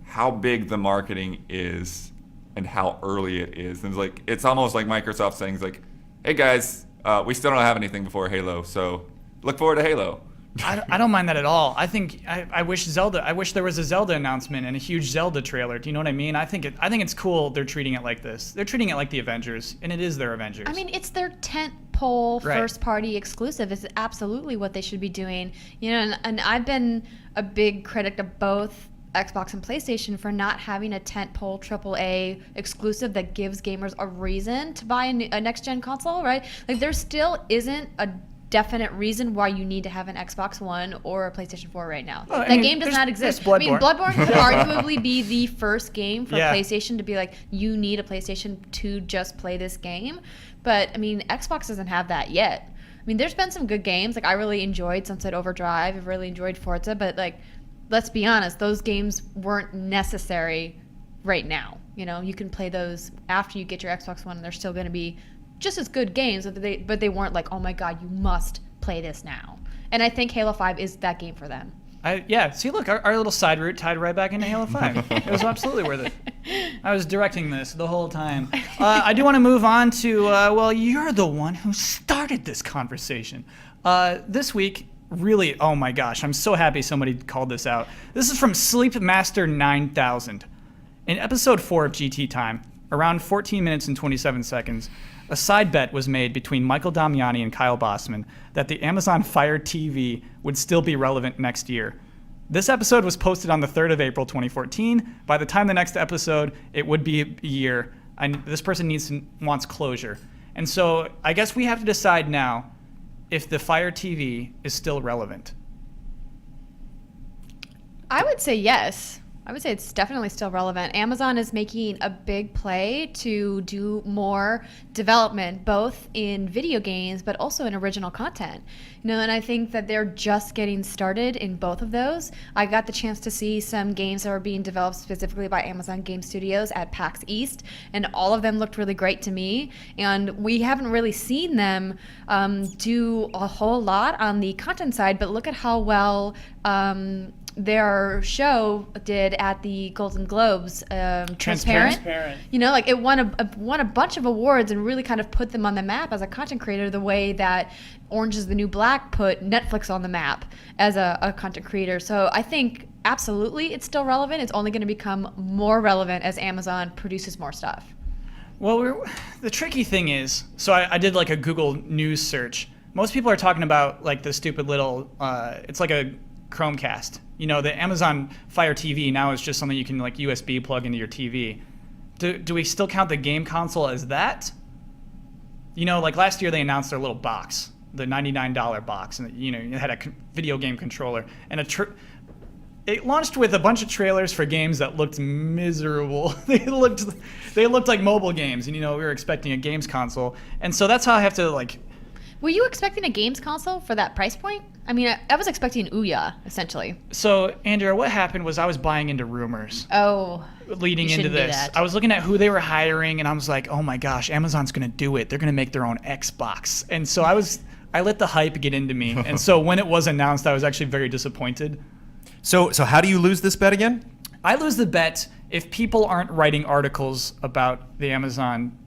how big the marketing is and how early it is. And it's almost like Microsoft saying like, "Hey guys, we still don't have anything before Halo, so look forward to Halo." I don't mind that at all. I think I wish there was a Zelda announcement and a huge Zelda trailer. Do you know what I mean? I think it's cool they're treating it like this. They're treating it like the Avengers, and it is their Avengers. I mean, it's their tent pole Right. first party exclusive. It's absolutely what they should be doing. And I've been a big critic of both Xbox and PlayStation for not having a tentpole AAA exclusive that gives gamers a reason to buy a next gen console, right? Like there still isn't a definite reason why you need to have an Xbox One or a PlayStation 4 right now. Well, I That mean, game does there's- not exist. there's I mean, Bloodborne. Bloodborne could arguably be the first game for Yeah. PlayStation to be like, you need a PlayStation to just play this game. But, I mean, Xbox doesn't have that yet. I mean, there's been some good games. Like, I really enjoyed Sunset Overdrive. I've really enjoyed Forza. But, like, let's be honest, those games weren't necessary right now. You can play those after you get your Xbox One, and they're still going to be just as good games. But they weren't like, oh, my God, you must play this now. And I think Halo 5 is that game for them. See, look, our little side route tied right back into Halo 5. It was absolutely worth it. I was directing this the whole time. I do want to move on to, you're the one who started this conversation. This week, really, oh my gosh, I'm so happy somebody called this out. This is from Sleepmaster 9000. In episode 4 of GT Time, around 14 minutes and 27 seconds, a side bet was made between Michael Damiani and Kyle Bossman that the Amazon Fire TV would still be relevant next year. This episode was posted on the 3rd of April 2014. By the time the next episode, it would be a year. And this person wants closure. And so I guess we have to decide now if the Fire TV is still relevant. I would say yes. I would say it's definitely still relevant. Amazon is making a big play to do more development, both in video games, but also in original content. And I think that they're just getting started in both of those. I got the chance to see some games that were being developed specifically by Amazon Game Studios at PAX East, and all of them looked really great to me. And we haven't really seen them do a whole lot on the content side, but look at how well their show did at the Golden Globes. Transparent. It won a bunch of awards and really kind of put them on the map as a content creator, the way that Orange is the New Black put Netflix on the map as a content creator. So I think absolutely it's still relevant. It's only going to become more relevant as Amazon produces more stuff. Well, the tricky thing is, so I did like a Google News search. Most people are talking about like the stupid little, it's like a Chromecast. You know, the Amazon Fire TV now is just something you can like USB plug into your TV. Do we still count the game console as that? You know, like last year they announced their little box, the $99 box, and you know, it had a video game controller and it launched with a bunch of trailers for games that looked miserable. They looked like mobile games, and you know, we were expecting a games console, and so that's how I have to like. Were you expecting a games console for that price point? I mean, I was expecting Ouya, essentially. So, Andrea, what happened was I was buying into rumors Oh. leading You into shouldn't do this. that. I was looking at who they were hiring, and I was like, oh my gosh, Amazon's going to do it. They're going to make their own Xbox. And so I let the hype get into me. And so when it was announced, I was actually very disappointed. So how do you lose this bet again? I lose the bet if people aren't writing articles about the Amazon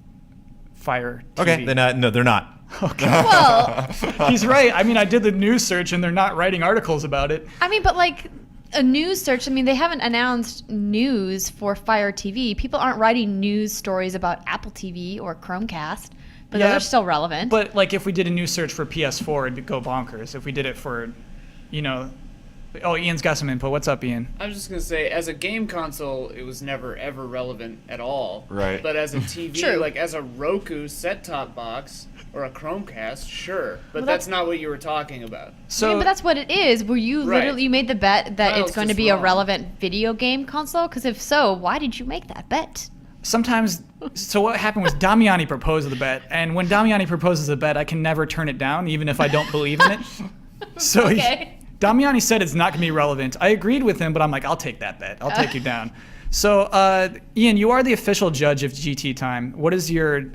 Fire TV. Okay, then no, they're not. Well, He's right. I mean, I did the news search, and they're not writing articles about it. I mean, but like a news search, I mean, they haven't announced news for Fire TV. People aren't writing news stories about Apple TV or Chromecast, but Yeah, those are still relevant. But like, if we did a news search for PS4, it'd go bonkers. If we did it for, you know, oh, Ian's got some input. What's up, Ian? I was just gonna say, as a game console, it was never ever relevant at all. Right. But as a TV, True. like as a Roku set-top box or a Chromecast, sure. But Well, that's not what you were talking about. So, yeah, but that's what it is. Were you Right. literally you made the bet that Miles it's going to is be a wrong. relevant video game console? Because if so, why did you make that bet? sometimes, so what happened was Damiani proposed the bet, and when Damiani proposes a bet, I can never turn it down, even if I don't believe in it. So Okay. Damiani said it's not going to be relevant. I agreed with him, but I'm like, I'll take that bet. I'll take you down. So, Ian, you are the official judge of GT Time. What is your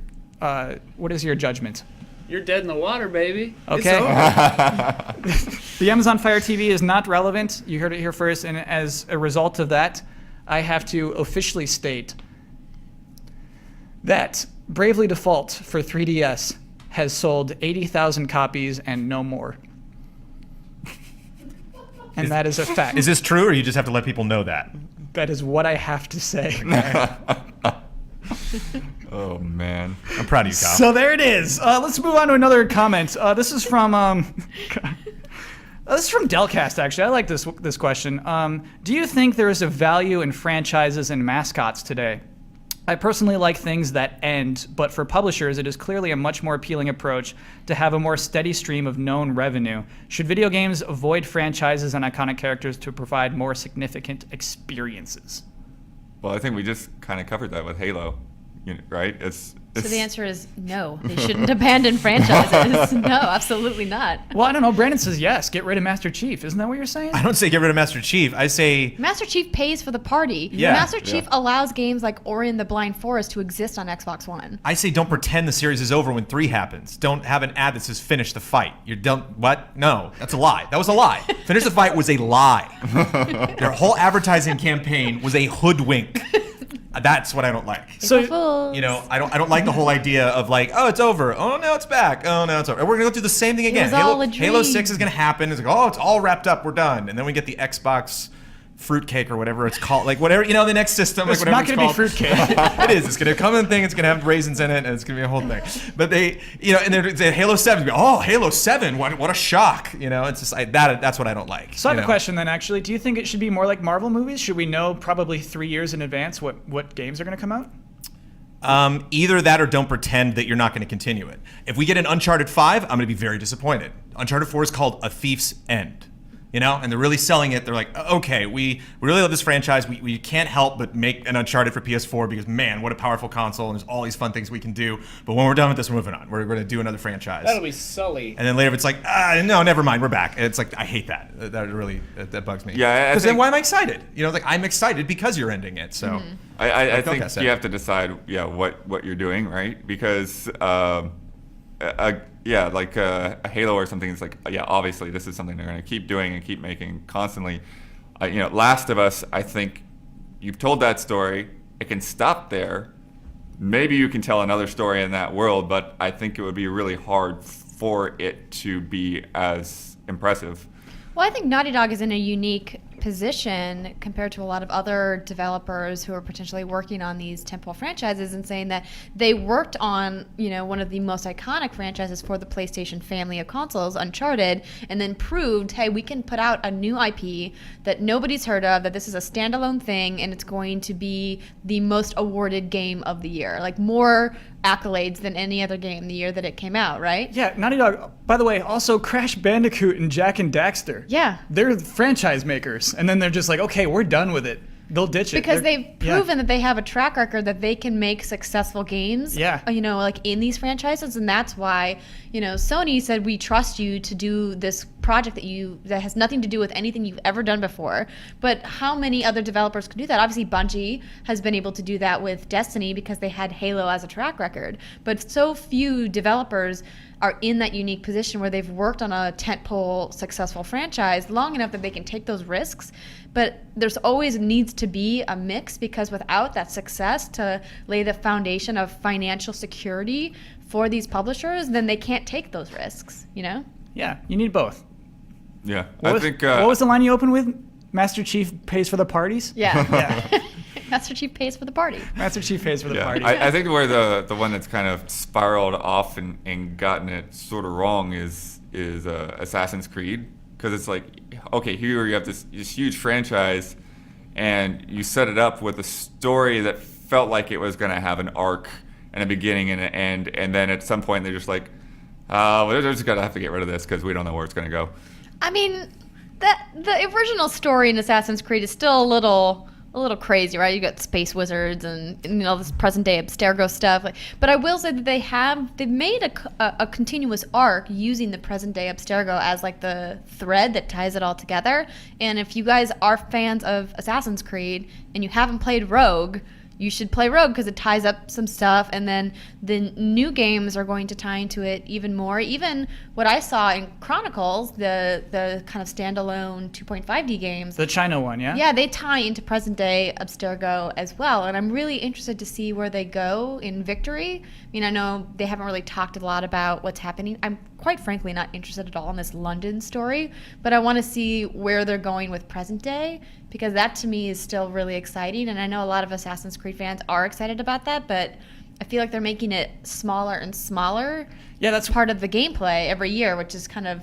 judgment? You're dead in the water, baby. It's Okay. over. The Amazon Fire TV is not relevant. You heard it here first, and as a result of that, I have to officially state that Bravely Default for 3DS has sold 80,000 copies and no more. And that is a fact. Is this true, or you just have to let people know that? That is what I have to say. Oh man. I'm proud of you, Kyle. So there it is. Let's move on to another comment. This is from this is from Delcast. Actually, I like this question. Do you think there is a value in franchises and mascots today? I personally like things that end, but for publishers, it is clearly a much more appealing approach to have a more steady stream of known revenue. Should video games avoid franchises and iconic characters to provide more significant experiences? Well, I think we just kind of covered that with Halo, right? So the answer is no. They shouldn't abandon franchises. No, absolutely not. Well, I don't know. Brandon says yes. Get rid of Master Chief. Isn't that what you're saying? I don't say get rid of Master Chief. I say Master Chief pays for the party. Yeah. Master Chief Yeah. allows games like Ori and the Blind Forest to exist on Xbox One. don't pretend the series is over when 3 happens. Don't have an ad that says finish the fight. You're done. What? No, that's a lie. That was a lie. Finish the fight was a lie. Their whole advertising campaign was a hoodwink. That's what I don't like. So- April Fools. You know, I don't like the whole idea of like, oh, it's over. Oh, no, it's back. Oh, no, it's over. And we're gonna go through the same thing again. was all a Halo dream. 6 is gonna happen. It's like, oh, it's all wrapped up. We're done. And then we get the Xbox fruitcake or whatever it's called, like whatever, you know, the next system. It's like not whatever going to be it's called. fruitcake. It is. It's gonna come in thing. It's gonna have raisins in it, and it's gonna be a whole thing. But they, you know, and then Halo 7. Oh, Halo 7. What a shock. You know, it's just that's what I don't like. So I have you a know? question then, actually. Do you think it should be more like Marvel movies? Should we know probably 3 years in advance what games are going to come out? Either that or don't pretend that you're not going to continue it. If we get an Uncharted 5, I'm going to be very disappointed. Uncharted 4 is called A Thief's End. You know, and they're really selling it. They're like, okay, we really love this franchise. We can't help but make an Uncharted for PS4 because, man, what a powerful console, and there's all these fun things we can do. But when we're done with this, we're moving on. We're going to do another franchise. That'll be Sully. And then later it's like, no, never mind, we're back. And it's like, I hate that. That really, that bugs me. Yeah, I Because then think- why am I excited? You know, like, I'm excited because you're ending it. So, I Like think Delcast said. you have to decide, what you're doing, right? Because, a Halo or something is like, obviously this is something they're going to keep doing and keep making constantly. Last of Us, I think you've told that story. It can stop there. Maybe you can tell another story in that world, but I think it would be really hard for it to be as impressive. Well, I think Naughty Dog is in a unique position compared to a lot of other developers who are potentially working on these tentpole franchises, and saying that they worked on, one of the most iconic franchises for the PlayStation family of consoles, Uncharted, and then proved, hey, we can put out a new IP that nobody's heard of, that this is a standalone thing, and it's going to be the most awarded game of the year. Like, more accolades than any other game the year that it came out, right? Yeah, Naughty Dog, by the way, also Crash Bandicoot and Jak and Daxter. Yeah. They're franchise makers, and then they're just like, okay, we're done with it. They'll ditch it. Because They're- they've proven that they have a track record that they can make successful games, Yeah. Like in these franchises. And that's why, Sony said, we trust you to do this project that has nothing to do with anything you've ever done before. But how many other developers can do that? Obviously, Bungie has been able to do that with Destiny because they had Halo as a track record. But so few developers are in that unique position where they've worked on a tentpole successful franchise long enough that they can take those risks. But there's always needs to be a mix, because without that success to lay the foundation of financial security for these publishers, then they can't take those risks, Yeah, you need both. Yeah, What was, what was the line you opened with? Master Chief pays for the parties? Yeah. Yeah. Master Chief pays for the party. Master Chief pays for the Yeah, parties. I think where the one that's kind of spiraled off and gotten it sort of wrong is Assassin's Creed, because it's like, okay, here you have this huge franchise, and you set it up with a story that felt like it was going to have an arc and a beginning and an end, and then at some point they're just like, we're just going to have to get rid of this because we don't know where it's going to go. I mean, the original story in Assassin's Creed is still a little crazy, right? You got space wizards and this present day Abstergo stuff. But I will say that they've made a continuous arc using the present day Abstergo as like the thread that ties it all together. And if you guys are fans of Assassin's Creed and you haven't played Rogue, you should play Rogue because it ties up some stuff, and then the new games are going to tie into it even more. Even what I saw in Chronicles, the kind of standalone 2.5D games, the China one, yeah? yeah, they tie into present day Abstergo as well, and I'm really interested to see where they go in Victory. I mean, I know they haven't really talked a lot about what's happening. I'm quite frankly not interested at all in this London story, but I want to see where they're going with present day, because that to me is still really exciting, and I know a lot of Assassin's Creed fans are excited about that, but I feel like they're making it smaller and smaller. Yeah, that's part of the gameplay every year, which is kind of,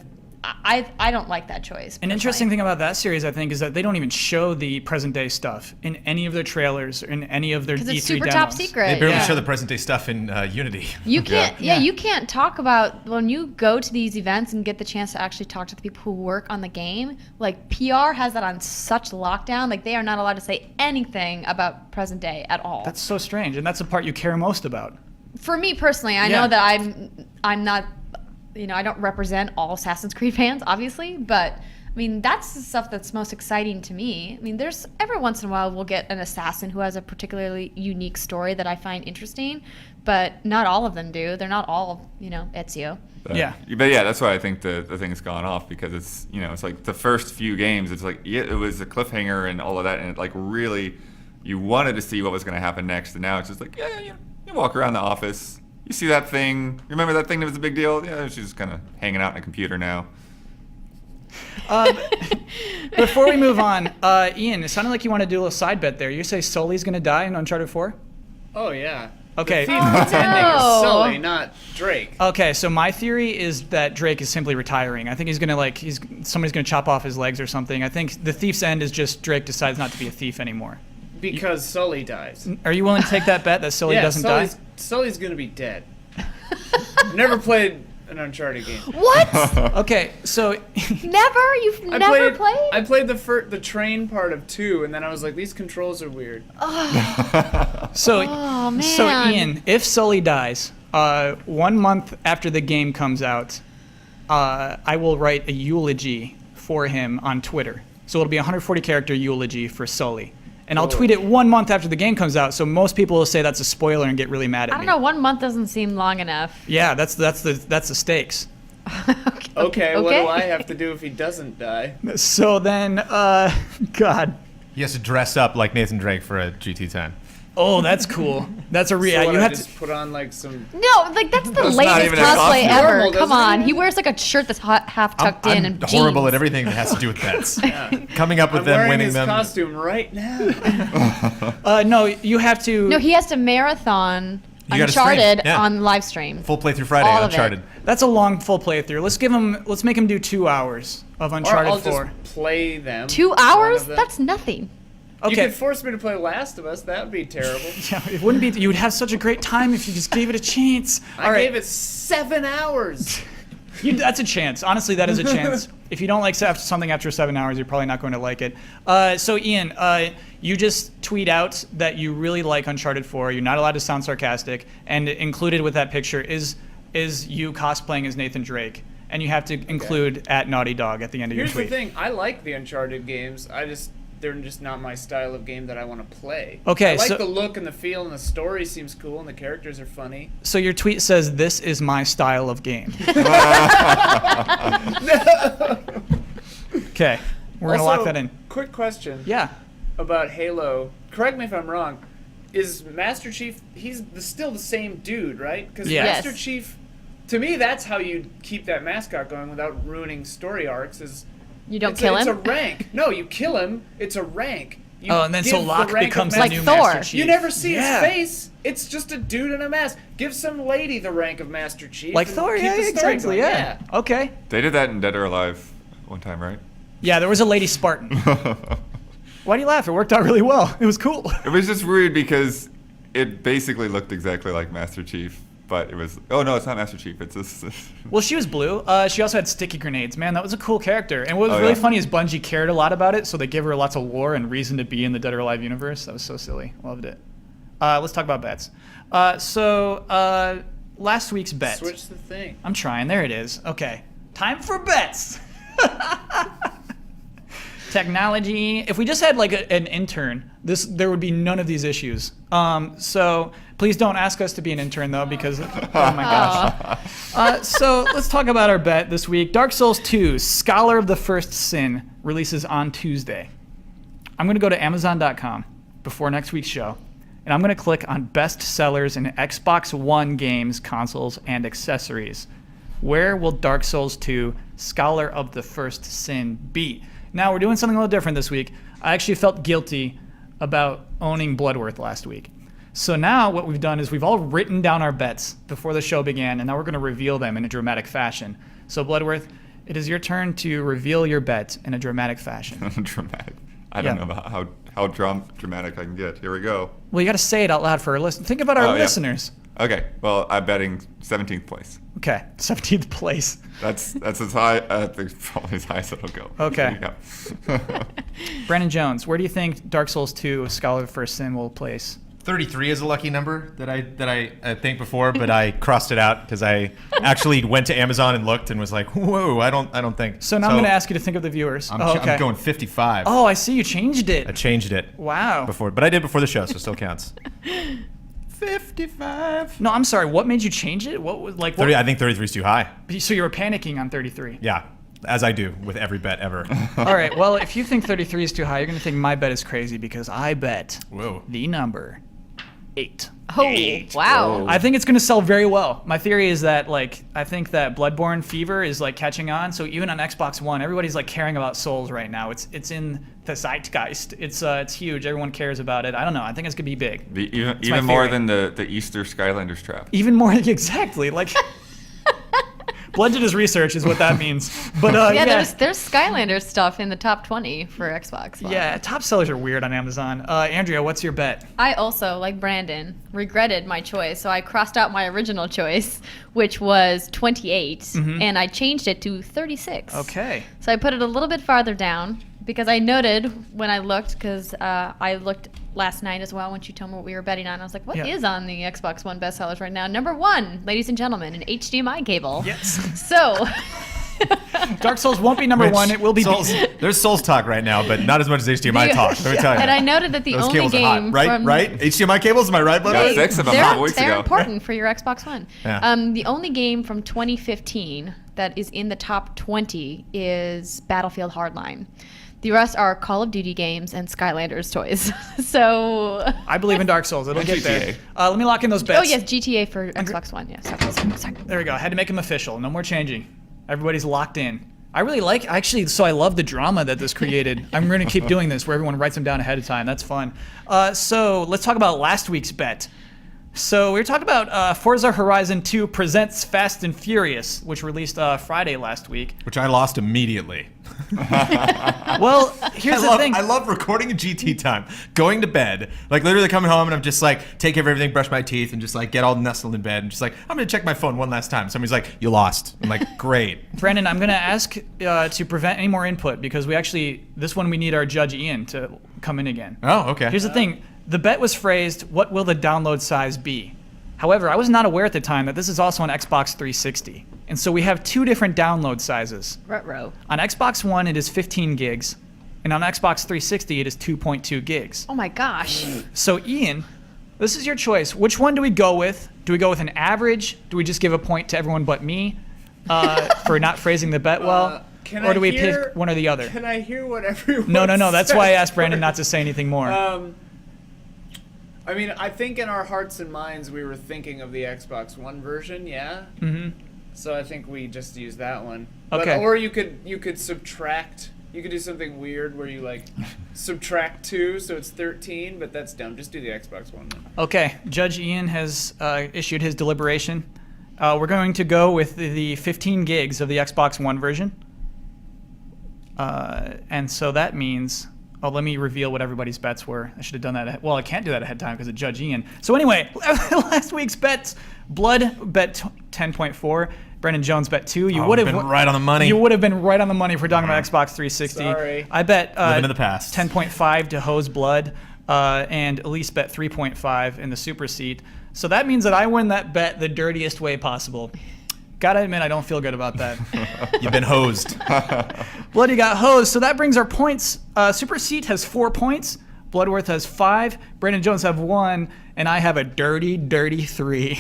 I don't like that choice. An interesting thing about that series, I think, is that they don't even show the present day stuff in any of their trailers or in any of their E3 because demos. it's super top secret. They barely Yeah. show the present day stuff in Unity. You can't, Yeah. you can't talk about, when you go to these events and get the chance to actually talk to the people who work on the game, like PR has that on such lockdown, like they are not allowed to say anything about present day at all. That's so strange, and that's the part you care most about. For me personally, I Yeah. know that I'm not, I don't represent all Assassin's Creed fans, obviously, but I mean, that's the stuff that's most exciting to me. I mean, there's every once in a while we'll get an assassin who has a particularly unique story that I find interesting, but not all of them do. They're not all, Ezio. Yeah. But yeah, that's why I think the thing's gone off, because it's, it's like the first few games, it's like, yeah, it was a cliffhanger and all of that, and it like really, you wanted to see what was going to happen next, and now it's just like, yeah, you walk around the office, you see that thing, remember that thing that was a big deal? Yeah, she's just kind of hanging out in a computer now. Before we move on, Ian, it sounded like you want to do a little side bet there. You say Sully's going to die in Uncharted 4? Oh yeah. Okay. The thief pretending is no. Sully, not Drake. Okay, so my theory is that Drake is simply retiring. I think he's gonna somebody's gonna chop off his legs or something. I think the thief's end is just Drake decides not to be a thief anymore. Because Sully dies. Are you willing to take that bet that Sully doesn't die? Sully's gonna be dead. Never played an Uncharted game. What? Okay, so Never? You've never played? I played the train part of 2, and then I was like, these controls are weird. so Oh, man. so Ian, if Sully dies, 1 month after the game comes out, I will write a eulogy for him on Twitter. So it'll be a 140 character eulogy for Sully. And I'll tweet it 1 month after the game comes out, so most people will say that's a spoiler and get really mad at I me. don't know, 1 month doesn't seem long enough. Yeah, that's the stakes. Okay, what do I have to do if he doesn't die? So then, God, He has to dress up like Nathan Drake for a GT10. Oh, that's cool. That's a So real. what, you I have just to. put on like some. No, like that's the That's not latest even a cosplay costume. ever. Normal, Come doesn't on, it? he wears like a shirt that's half tucked in I'm and horrible jeans. at everything that has to do with bets. Yeah. Coming up with I'm them, wearing winning his them. costume right now. No, you have to. No, he has to marathon You gotta stream, Uncharted yeah. on live stream. Full playthrough Friday, All of it. Uncharted. That's a long full playthrough. Let's make him do 2 hours of Or Uncharted I'll 4. just play them. 2 one hours? of them. That's nothing. You Okay. could force me to play Last of Us. That would be terrible. Yeah, it wouldn't be. You would have such a great time if you just gave it a chance. All I right. gave it 7 hours. That's a chance. Honestly, that is a chance. If you don't like something after 7 hours, you're probably not going to like it. So, Ian, you just tweet out that you really like Uncharted 4. You're not allowed to sound sarcastic. And included with that picture is you cosplaying as Nathan Drake. And you have to include at Naughty Dog at the end of Here's your the tweet. thing. I like the Uncharted games. They're just not my style of game that I want to play. Okay, I like so- the look and the feel and the story seems cool and the characters are funny. So your tweet says, "This is my style of game." Okay, we're going to lock Also, that in. Quick question Yeah. about Halo. Correct me if I'm wrong. Is Master Chief, still the same dude, right? Because Yes. Master Chief, to me, that's how you keep that mascot going without ruining story arcs. You don't It's kill It's him? a rank. No, you kill him. It's a rank. You Oh, and then so give the Locke rank of becomes the Like new Thor. Master Chief. You never see Yeah. his face. It's just a dude in a mask. Give some lady the rank of Master Chief. Like and Thor, keep yeah, the story exactly, going. yeah. Okay. They did that in Dead or Alive one time, right? Yeah, there was a Lady Spartan. Why do you laugh? It worked out really well. It was cool. It was just weird because it basically looked exactly like Master Chief, but it was. Oh no, it's not Master Chief. It's this. Well, she was blue. She also had sticky grenades. Man, that was a cool character. And what was Oh, really yeah. funny is Bungie cared a lot about it, so they gave her lots of lore and reason to be in the Dead or Alive universe. That was so silly. Loved it. Let's talk about bets. Last week's bet. Switch the thing. I'm trying. There it is. Okay. Time for bets. Technology. If we just had like an intern, there would be none of these issues. So please don't ask us to be an intern though, because oh my gosh. So let's talk about our bet this week. Dark Souls 2: Scholar of the First Sin releases on Tuesday. I'm going to go to Amazon.com before next week's show, and I'm going to click on best sellers in Xbox One games, consoles, and accessories. Where will Dark Souls 2: Scholar of the First Sin be? Now, we're doing something a little different this week. I actually felt guilty about owning Bloodworth last week. So now what we've done is we've all written down our bets before the show began, and now we're going to reveal them in a dramatic fashion. So, Bloodworth, it is your turn to reveal your bet in a dramatic fashion. Dramatic. I don't Yeah. know about how dramatic I can get. Here we go. Well, you got to say it out loud for our listeners. Think about our Oh, yeah. listeners. Okay. Well, I'm betting 17th place. Okay, 17th place. That's as high. Probably as high as it'll go. Okay. There you go. Brandon Jones, where do you think Dark Souls 2: Scholar of the First Sin will place? 33 is a lucky number that I think before, but I crossed it out because I actually went to Amazon and looked and was like, whoa, I don't think. So now I'm going to ask you to think of the viewers. I'm, okay. I'm going 55. Oh, I see you changed I it. changed it Wow. before, but I did before the show, so it still counts. 55. No, I'm sorry. What made you change it? What was like? What, 30. I think 33 is too high. so you were panicking on 33. Yeah, as I do with every bet ever. All right. Well, if you think 33 is too high, you're going to think my bet is crazy because I bet Whoa. the number 8. Oh, wow. Whoa. I think it's going to sell very well. My theory is that I think that Bloodborne fever is catching on. So even on Xbox One, everybody's caring about Souls right now. It's in the zeitgeist. It's huge. Everyone cares about it. I don't know. I think it's going to be big. Even my more theory. than the Easter Skylanders trap. Even more exactly. Blood did his research is what that means. But Yeah, there's Skylanders stuff in the top 20 for Xbox One. yeah, top sellers are weird on Amazon. Andrea, what's your bet? I also, like Brandon, regretted my choice, so I crossed out my original choice, which was 28, and I changed it to 36. Okay. So I put it a little bit farther down because I noted when I looked, because I looked last night as well when she told me what we were betting on. I was like, what is Yeah. on the Xbox One bestsellers right now? Number 1, ladies and gentlemen, an HDMI cable. Yes. So... Dark Souls won't be number 1. It will be Souls, there's Souls talk right now, but not as much as HDMI talk. Let me tell you. And I noted that the Those only cables are hot, game right? from Right? HDMI cables, am I right, buddy? Yeah, Hey, 6 of them a couple weeks they're ago. important for your Xbox One. Yeah. The only game from 2015 that is in the top 20 is Battlefield Hardline. The rest are Call of Duty games and Skylanders toys. So. I believe in Dark Souls. It'll And get there. GTA. Let me lock in those bets. Oh yes, GTA for Xbox One. Yeah, sorry. There we go. I had to make them official. No more changing. Everybody's locked in. I really like, actually, so I love the drama that this created. I'm going to keep doing this where everyone writes them down ahead of time. That's fun. So let's talk about last week's bet. So we were talking about Forza Horizon 2 presents Fast and Furious, which released Friday last week. Which I lost immediately. Well, here's the thing. I love recording a GT time, going to bed, like literally coming home and I'm just like, take care of everything, brush my teeth, and just like get all nestled in bed and just like, I'm gonna check my phone one last time. Somebody's like, you lost. I'm like, great. Brandon, I'm going to ask to prevent any more input because this one we need our judge Ian to come in again. Oh, okay. Here's the thing. The bet was phrased, what will the download size be? However, I was not aware at the time that this is also on Xbox 360. And so we have two different download sizes. Retro. On Xbox One, it is 15 gigs. And on Xbox 360, it is 2.2 gigs. Oh my gosh. So Ian, this is your choice. Which one do we go with? Do we go with an average? Do we just give a point to everyone but me for not phrasing the bet well? Or do we pick one or the other? Can I hear what everyone No. That's why I says asked Brandon not first? to say anything more. I mean, I think in our hearts and minds we were thinking of the Xbox One version, yeah. Mm-hmm. So I think we just use that one. Okay. Or you could subtract. You could do something weird where you like subtract 2, so it's 13. But that's dumb. Just do the Xbox One then. Okay, Judge Ian has issued his deliberation. We're going to go with the 15 gigs of the Xbox One version. And so that means, let me reveal what everybody's bets were. I should have done that. Well, I can't do that ahead of time because of Judge Ian. So anyway, last week's bets, Blood bet 10.4. Brendan Jones bet 2. You would have been right on the money. You would have been right on the money if we're talking about Xbox 360. Sorry. I bet Living in the past. 10.5 to Hose Blood, and Elise bet 3.5 in the Super Seat. So that means that I win that bet the dirtiest way possible. Gotta admit, I don't feel good about that. You've been hosed. Bloody got hosed. So that brings our points. Super Seat has 4 points. Bloodworth has 5. Brandon Jones have 1. And I have a dirty 3.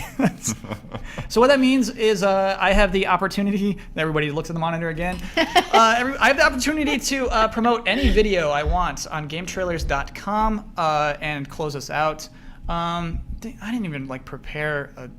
So what that means is I have the opportunity. Everybody looks at the monitor again. I have the opportunity to promote any video I want on GameTrailers.com and close us out. I didn't even prepare a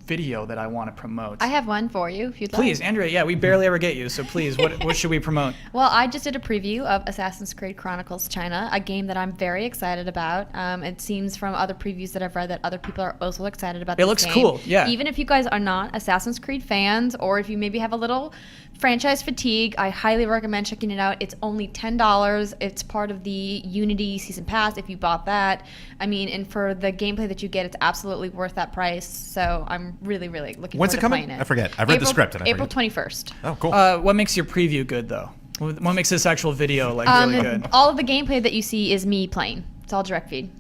video that I want to promote. I have one for you if you'd like. Please, Andrea. Yeah, we barely ever get you, so please, what should we promote? Well, I just did a preview of Assassin's Creed Chronicles China, a game that I'm very excited about. It seems from other previews that I've read that other people are also excited about this looks game. cool, yeah. Even if you guys are not Assassin's Creed fans, or if you maybe have a little franchise fatigue, I highly recommend checking it out. It's only $10. It's part of the Unity Season Pass if you bought that. I mean, and for the gameplay that you get, it's absolutely worth that price. So I'm really, really looking When's forward it to coming? playing it. I forget. I've read the script and I April forget. 21st. Oh, cool. What makes your preview good, though? What makes this actual video really good? All of the gameplay that you see is me playing. It's all direct feed.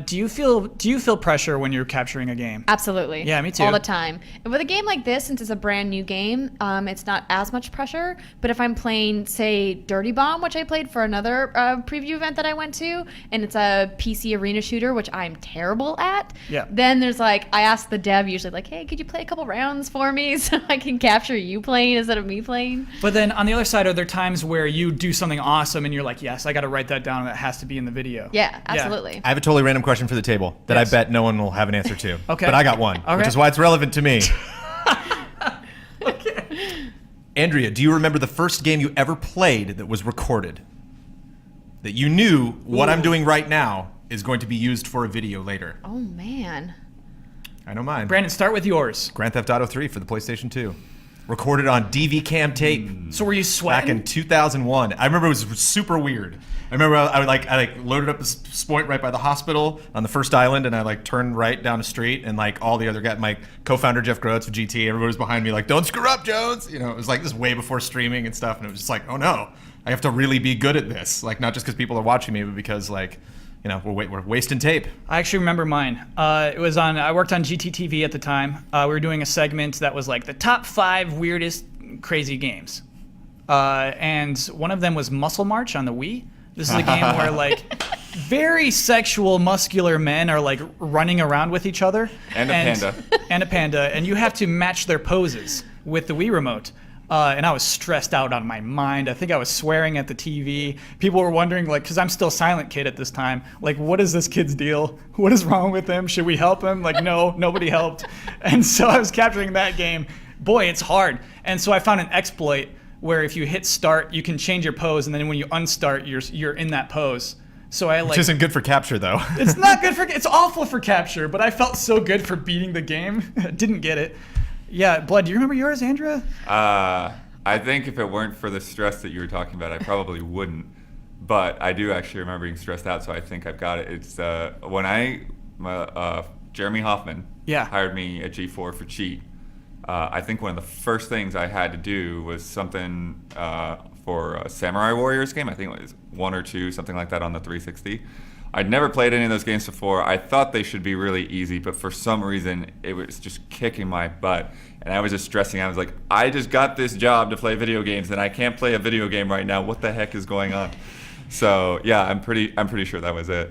Do you feel pressure when you're capturing a game? Absolutely. Yeah, me too. All the time. And with a game like this, since it's a brand new game, it's not as much pressure. But if I'm playing, say, Dirty Bomb, which I played for another preview event that I went to, and it's a PC arena shooter, which I'm terrible at, Yeah. then there's I ask the dev usually hey, could you play a couple rounds for me so I can capture you playing instead of me playing? But then on the other side, are there times where you do something awesome and you're like, yes, I got to write that down and that has to be in the video? Yeah, absolutely. I have a totally random question for the table that Yes. I bet no one will have an answer to. Okay. But I got one, Okay. which is why it's relevant to me. Andrea, do you remember the first game you ever played that was recorded? That you knew what I'm doing right now is going to be used for a video later. Oh, man. I know mine. Brandon, start with yours. Grand Theft Auto 3 for the PlayStation 2. Recorded on DV cam tape. So were you Back sweating? in 2001. I remember it was super weird. I remember I loaded up this point right by the hospital on the first island, and I turned right down the street, and all the other guys, my co-founder Jeff Grotz of GT, everybody was behind me don't screw up, Jones. It was this way before streaming and stuff, and it was just oh no, I have to really be good at this. Not just because people are watching me, but because we're wasting tape. I actually remember mine. I worked on GTTV at the time. We were doing a segment that was the top 5 weirdest crazy games. And one of them was Muscle March on the Wii. This is a game where very sexual, muscular men are running around with each other. And a panda. And a panda. And you have to match their poses with the Wii remote. And I was stressed out on my mind. I think I was swearing at the TV. People were wondering, like, because I'm still Silent Kid at this time, like, what is this kid's deal? What is wrong with him? Should we help him? Like, no, nobody helped. And so I was capturing that game. Boy, it's hard. And so I found an exploit where if you hit start, you can change your pose, and then when you unstart, you're in that pose. So I like. Which isn't good for capture, though. It's not good for. It's awful for capture, but I felt so good for beating the game. Didn't get it. Yeah, Blood. Do you remember yours, Andrea? I think if it weren't for the stress that you were talking about, I probably wouldn't. But I do actually remember being stressed out, so I think I've got it. It's when Jeremy Hoffman Yeah. hired me at G4 for Cheat. I think one of the first things I had to do was something for a Samurai Warriors game. I think it was 1 or 2, something like that on the 360. I'd never played any of those games before. I thought they should be really easy, but for some reason, it was just kicking my butt. And I was just stressing. I was like, I just got this job to play video games, and I can't play a video game right now. What the heck is going on? So yeah, I'm pretty sure that was it.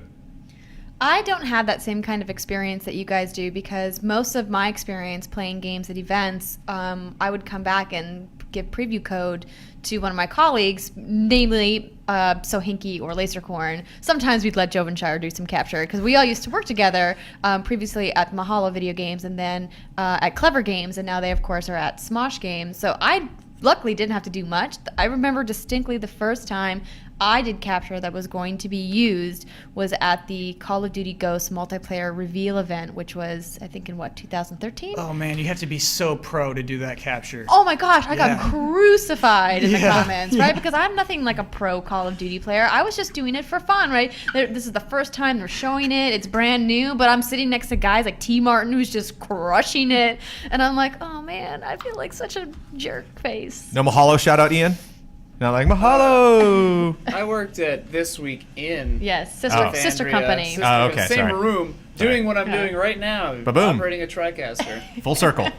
I don't have that same kind of experience that you guys do, because most of my experience playing games at events, I would come back and give preview code to one of my colleagues, namely Sohinki or Lasercorn. Sometimes we'd let Jovenshire do some capture, because we all used to work together previously at Mahalo Video Games and then at Clever Games, and now they, of course, are at Smosh Games. So I luckily didn't have to do much. I remember distinctly the first time I did capture that was going to be used was at the Call of Duty Ghosts multiplayer reveal event, which was, I think, in 2013? Oh man, you have to be so pro to do that capture. Oh my gosh, I got Yeah. crucified in the Yeah, comments, right? Because I'm nothing like a pro Call of Duty player. I was just doing it for fun, right? This is the first time they're showing it. It's brand new, but I'm sitting next to guys like T. Martin who's just crushing it. And I'm like, oh man, I feel like such a jerk face. No Mahalo shout out, Ian? Not like Mahalo. I worked at This Week In. Yes, Oh. sister Andrea, company. sister Oh, okay, Same sorry. room, doing what I'm doing right now, Ba-boom. operating a TriCaster. Full circle.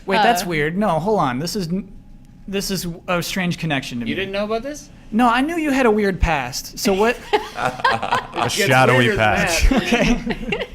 Wait, that's weird. No, hold on. This is a strange connection to me. You didn't know about this? No, I knew you had a weird past. So what? A Gets shadowy weirder than patch. that. Okay.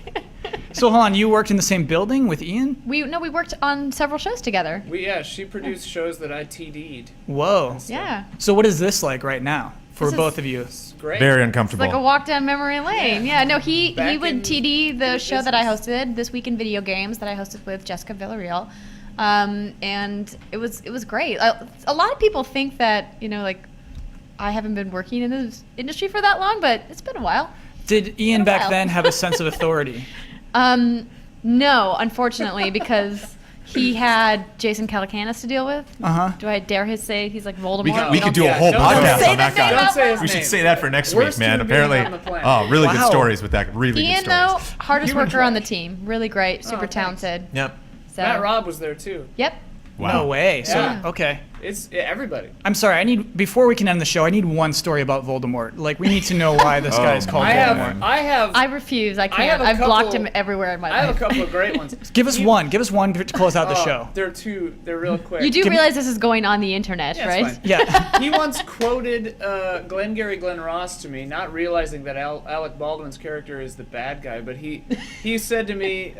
So hold on. You worked in the same building with Ian? We worked on several shows together. She produced shows that I TD'd. Whoa. Yeah. So what is this like right now for This is- both of you? It's great. Very It's uncomfortable. like a walk down memory lane. Yeah, no, he Back would in TD the the show that I business. hosted, This Week in Video Games, that I hosted with Jessica Villarreal. And it was great. A lot of people think that, like, I haven't been working in this industry for that long, but it's been a while. Did Ian Been a back while. then have a sense of authority? No, unfortunately, because he had Jason Calacanis to deal with. Uh-huh. Do I dare say he's like Voldemort? We could do a Yeah, whole don't podcast say on that that name guy. out Don't say his We should name. say that for next Worst week, man. human being Apparently, on the planet. oh, really good Wow. stories with that. Really Ian, good stories. though, hardest Human worker on the trash. team. Really great, super thanks. talented. Yep. So, Matt Robb was there too. Yep. Wow. No way. So Yeah. okay. It's everybody. I'm sorry. Before we can end the show, I need one story about Voldemort. Like we need to know why this guy is Oh, called I Voldemort. have I refuse. I can't. have a I've blocked couple- him everywhere in my I have life. a couple of great ones. Give us one. Give us one to close out the Oh, show. They're two. They're real quick. You do Give me- realize this is going on the internet, Yeah, right? it's fine. Yeah. He once quoted Glengarry Glen Ross to me, not realizing that Alec Baldwin's character is the bad guy, but he said to me,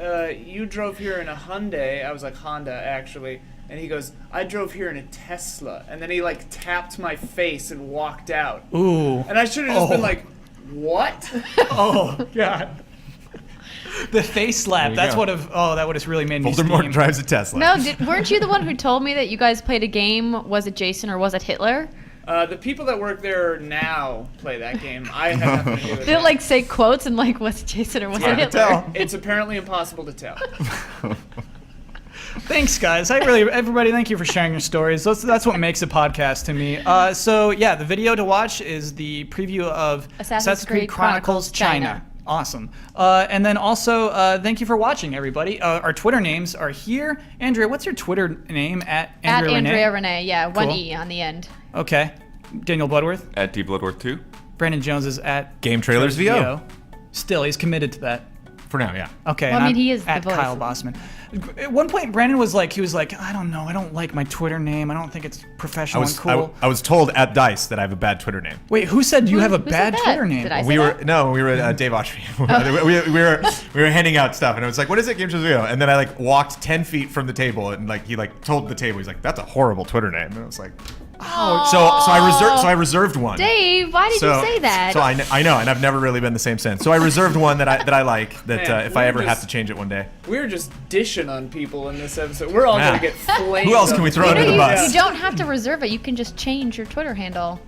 "You drove here in a Hyundai." I was like, "Honda, actually." And he goes, "I drove here in a Tesla." And then he like tapped my face and walked out. Ooh. And I should have just been Oh. like, "What?" Oh God. The face slap. you That's go. what have. Oh, that would have really made me Voldemort steam. drives a Tesla. No, weren't you the one who told me that you guys played a game? Was it Jason or was it Hitler? The people that work there now play that game. I had nothing to do with They'll it. like say quotes and like, was it Jason or was it hard to Hitler? tell. It's apparently impossible to tell. Thanks, guys. Everybody, thank you for sharing your stories. That's what makes a podcast to me. So yeah, the video to watch is the preview of Assassin's Creed Chronicles China. Awesome. And then also, thank you for watching, everybody. Our Twitter names are here. Andrea, what's your Twitter name? At At Andrea Andrea Renee? Renee, yeah, one Cool. E on the end. Okay. Daniel Bloodworth. At D Bloodworth 2. Brandon Jones is at Game Trailers VO. Still, he's committed to that. For now, yeah. Okay. Well, and I mean, I'm he is the at voice. Kyle Bossman. At one point, Brandon was like, I don't know, I don't like my Twitter name. I don't think it's professional and cool. I was told at Dice that I have a bad Twitter name. Wait, who said you have a Who said bad that? Twitter name? Did I say We that? were Dave Oshry. we were handing out stuff, and it was like, "What is it, Game Shows Video?" And then I like walked 10 feet from the table, and like he like told the table, he's like, "That's a horrible Twitter name." And I was like, "Oh." So I reserved one. Dave, why did you say that? So I know, and I've never really been the same since. So I reserved one that I like that Man, if I we're ever have just- to change it one day. We're just dishing on people in this episode. We're all Yeah. gonna get flamed. Who else can we throw You under know, the you, bus? you don't have to reserve it. You can just change your Twitter handle.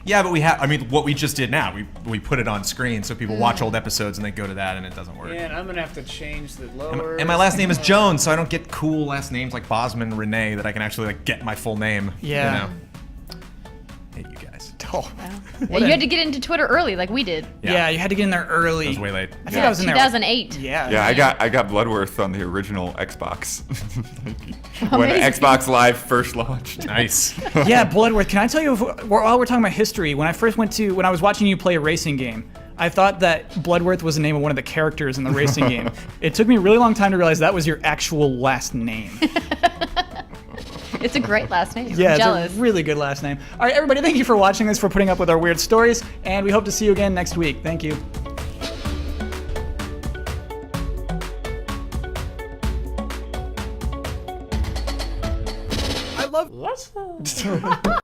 Yeah, but we have. I mean, what we just did now, we put it on screen so people watch old episodes and they go to that, and it doesn't work. Man, I'm gonna have to change the lower. And my last name is Jones, so I don't get cool last names like Bosman, Renee, that I can actually like get my full name. Yeah. You know? Hate you guys. Oh. Yeah, you had to get into Twitter early, like we did. Yeah, you had to get in there early. That was way late. I think I was in there. 2008. Yeah. Yeah, I got Bloodworth on the original Xbox when Amazing. Xbox Live first launched. Nice. Yeah, Bloodworth. Can I tell you, while we're talking about history, when I was watching you play a racing game, I thought that Bloodworth was the name of one of the characters in the racing game. It took me a really long time to realize that was your actual last name. It's a great last name. Yeah, I'm it's jealous. a really good last name. All right, everybody, thank you for watching this, for putting up with our weird stories, and we hope to see you again next week. Thank you. I love.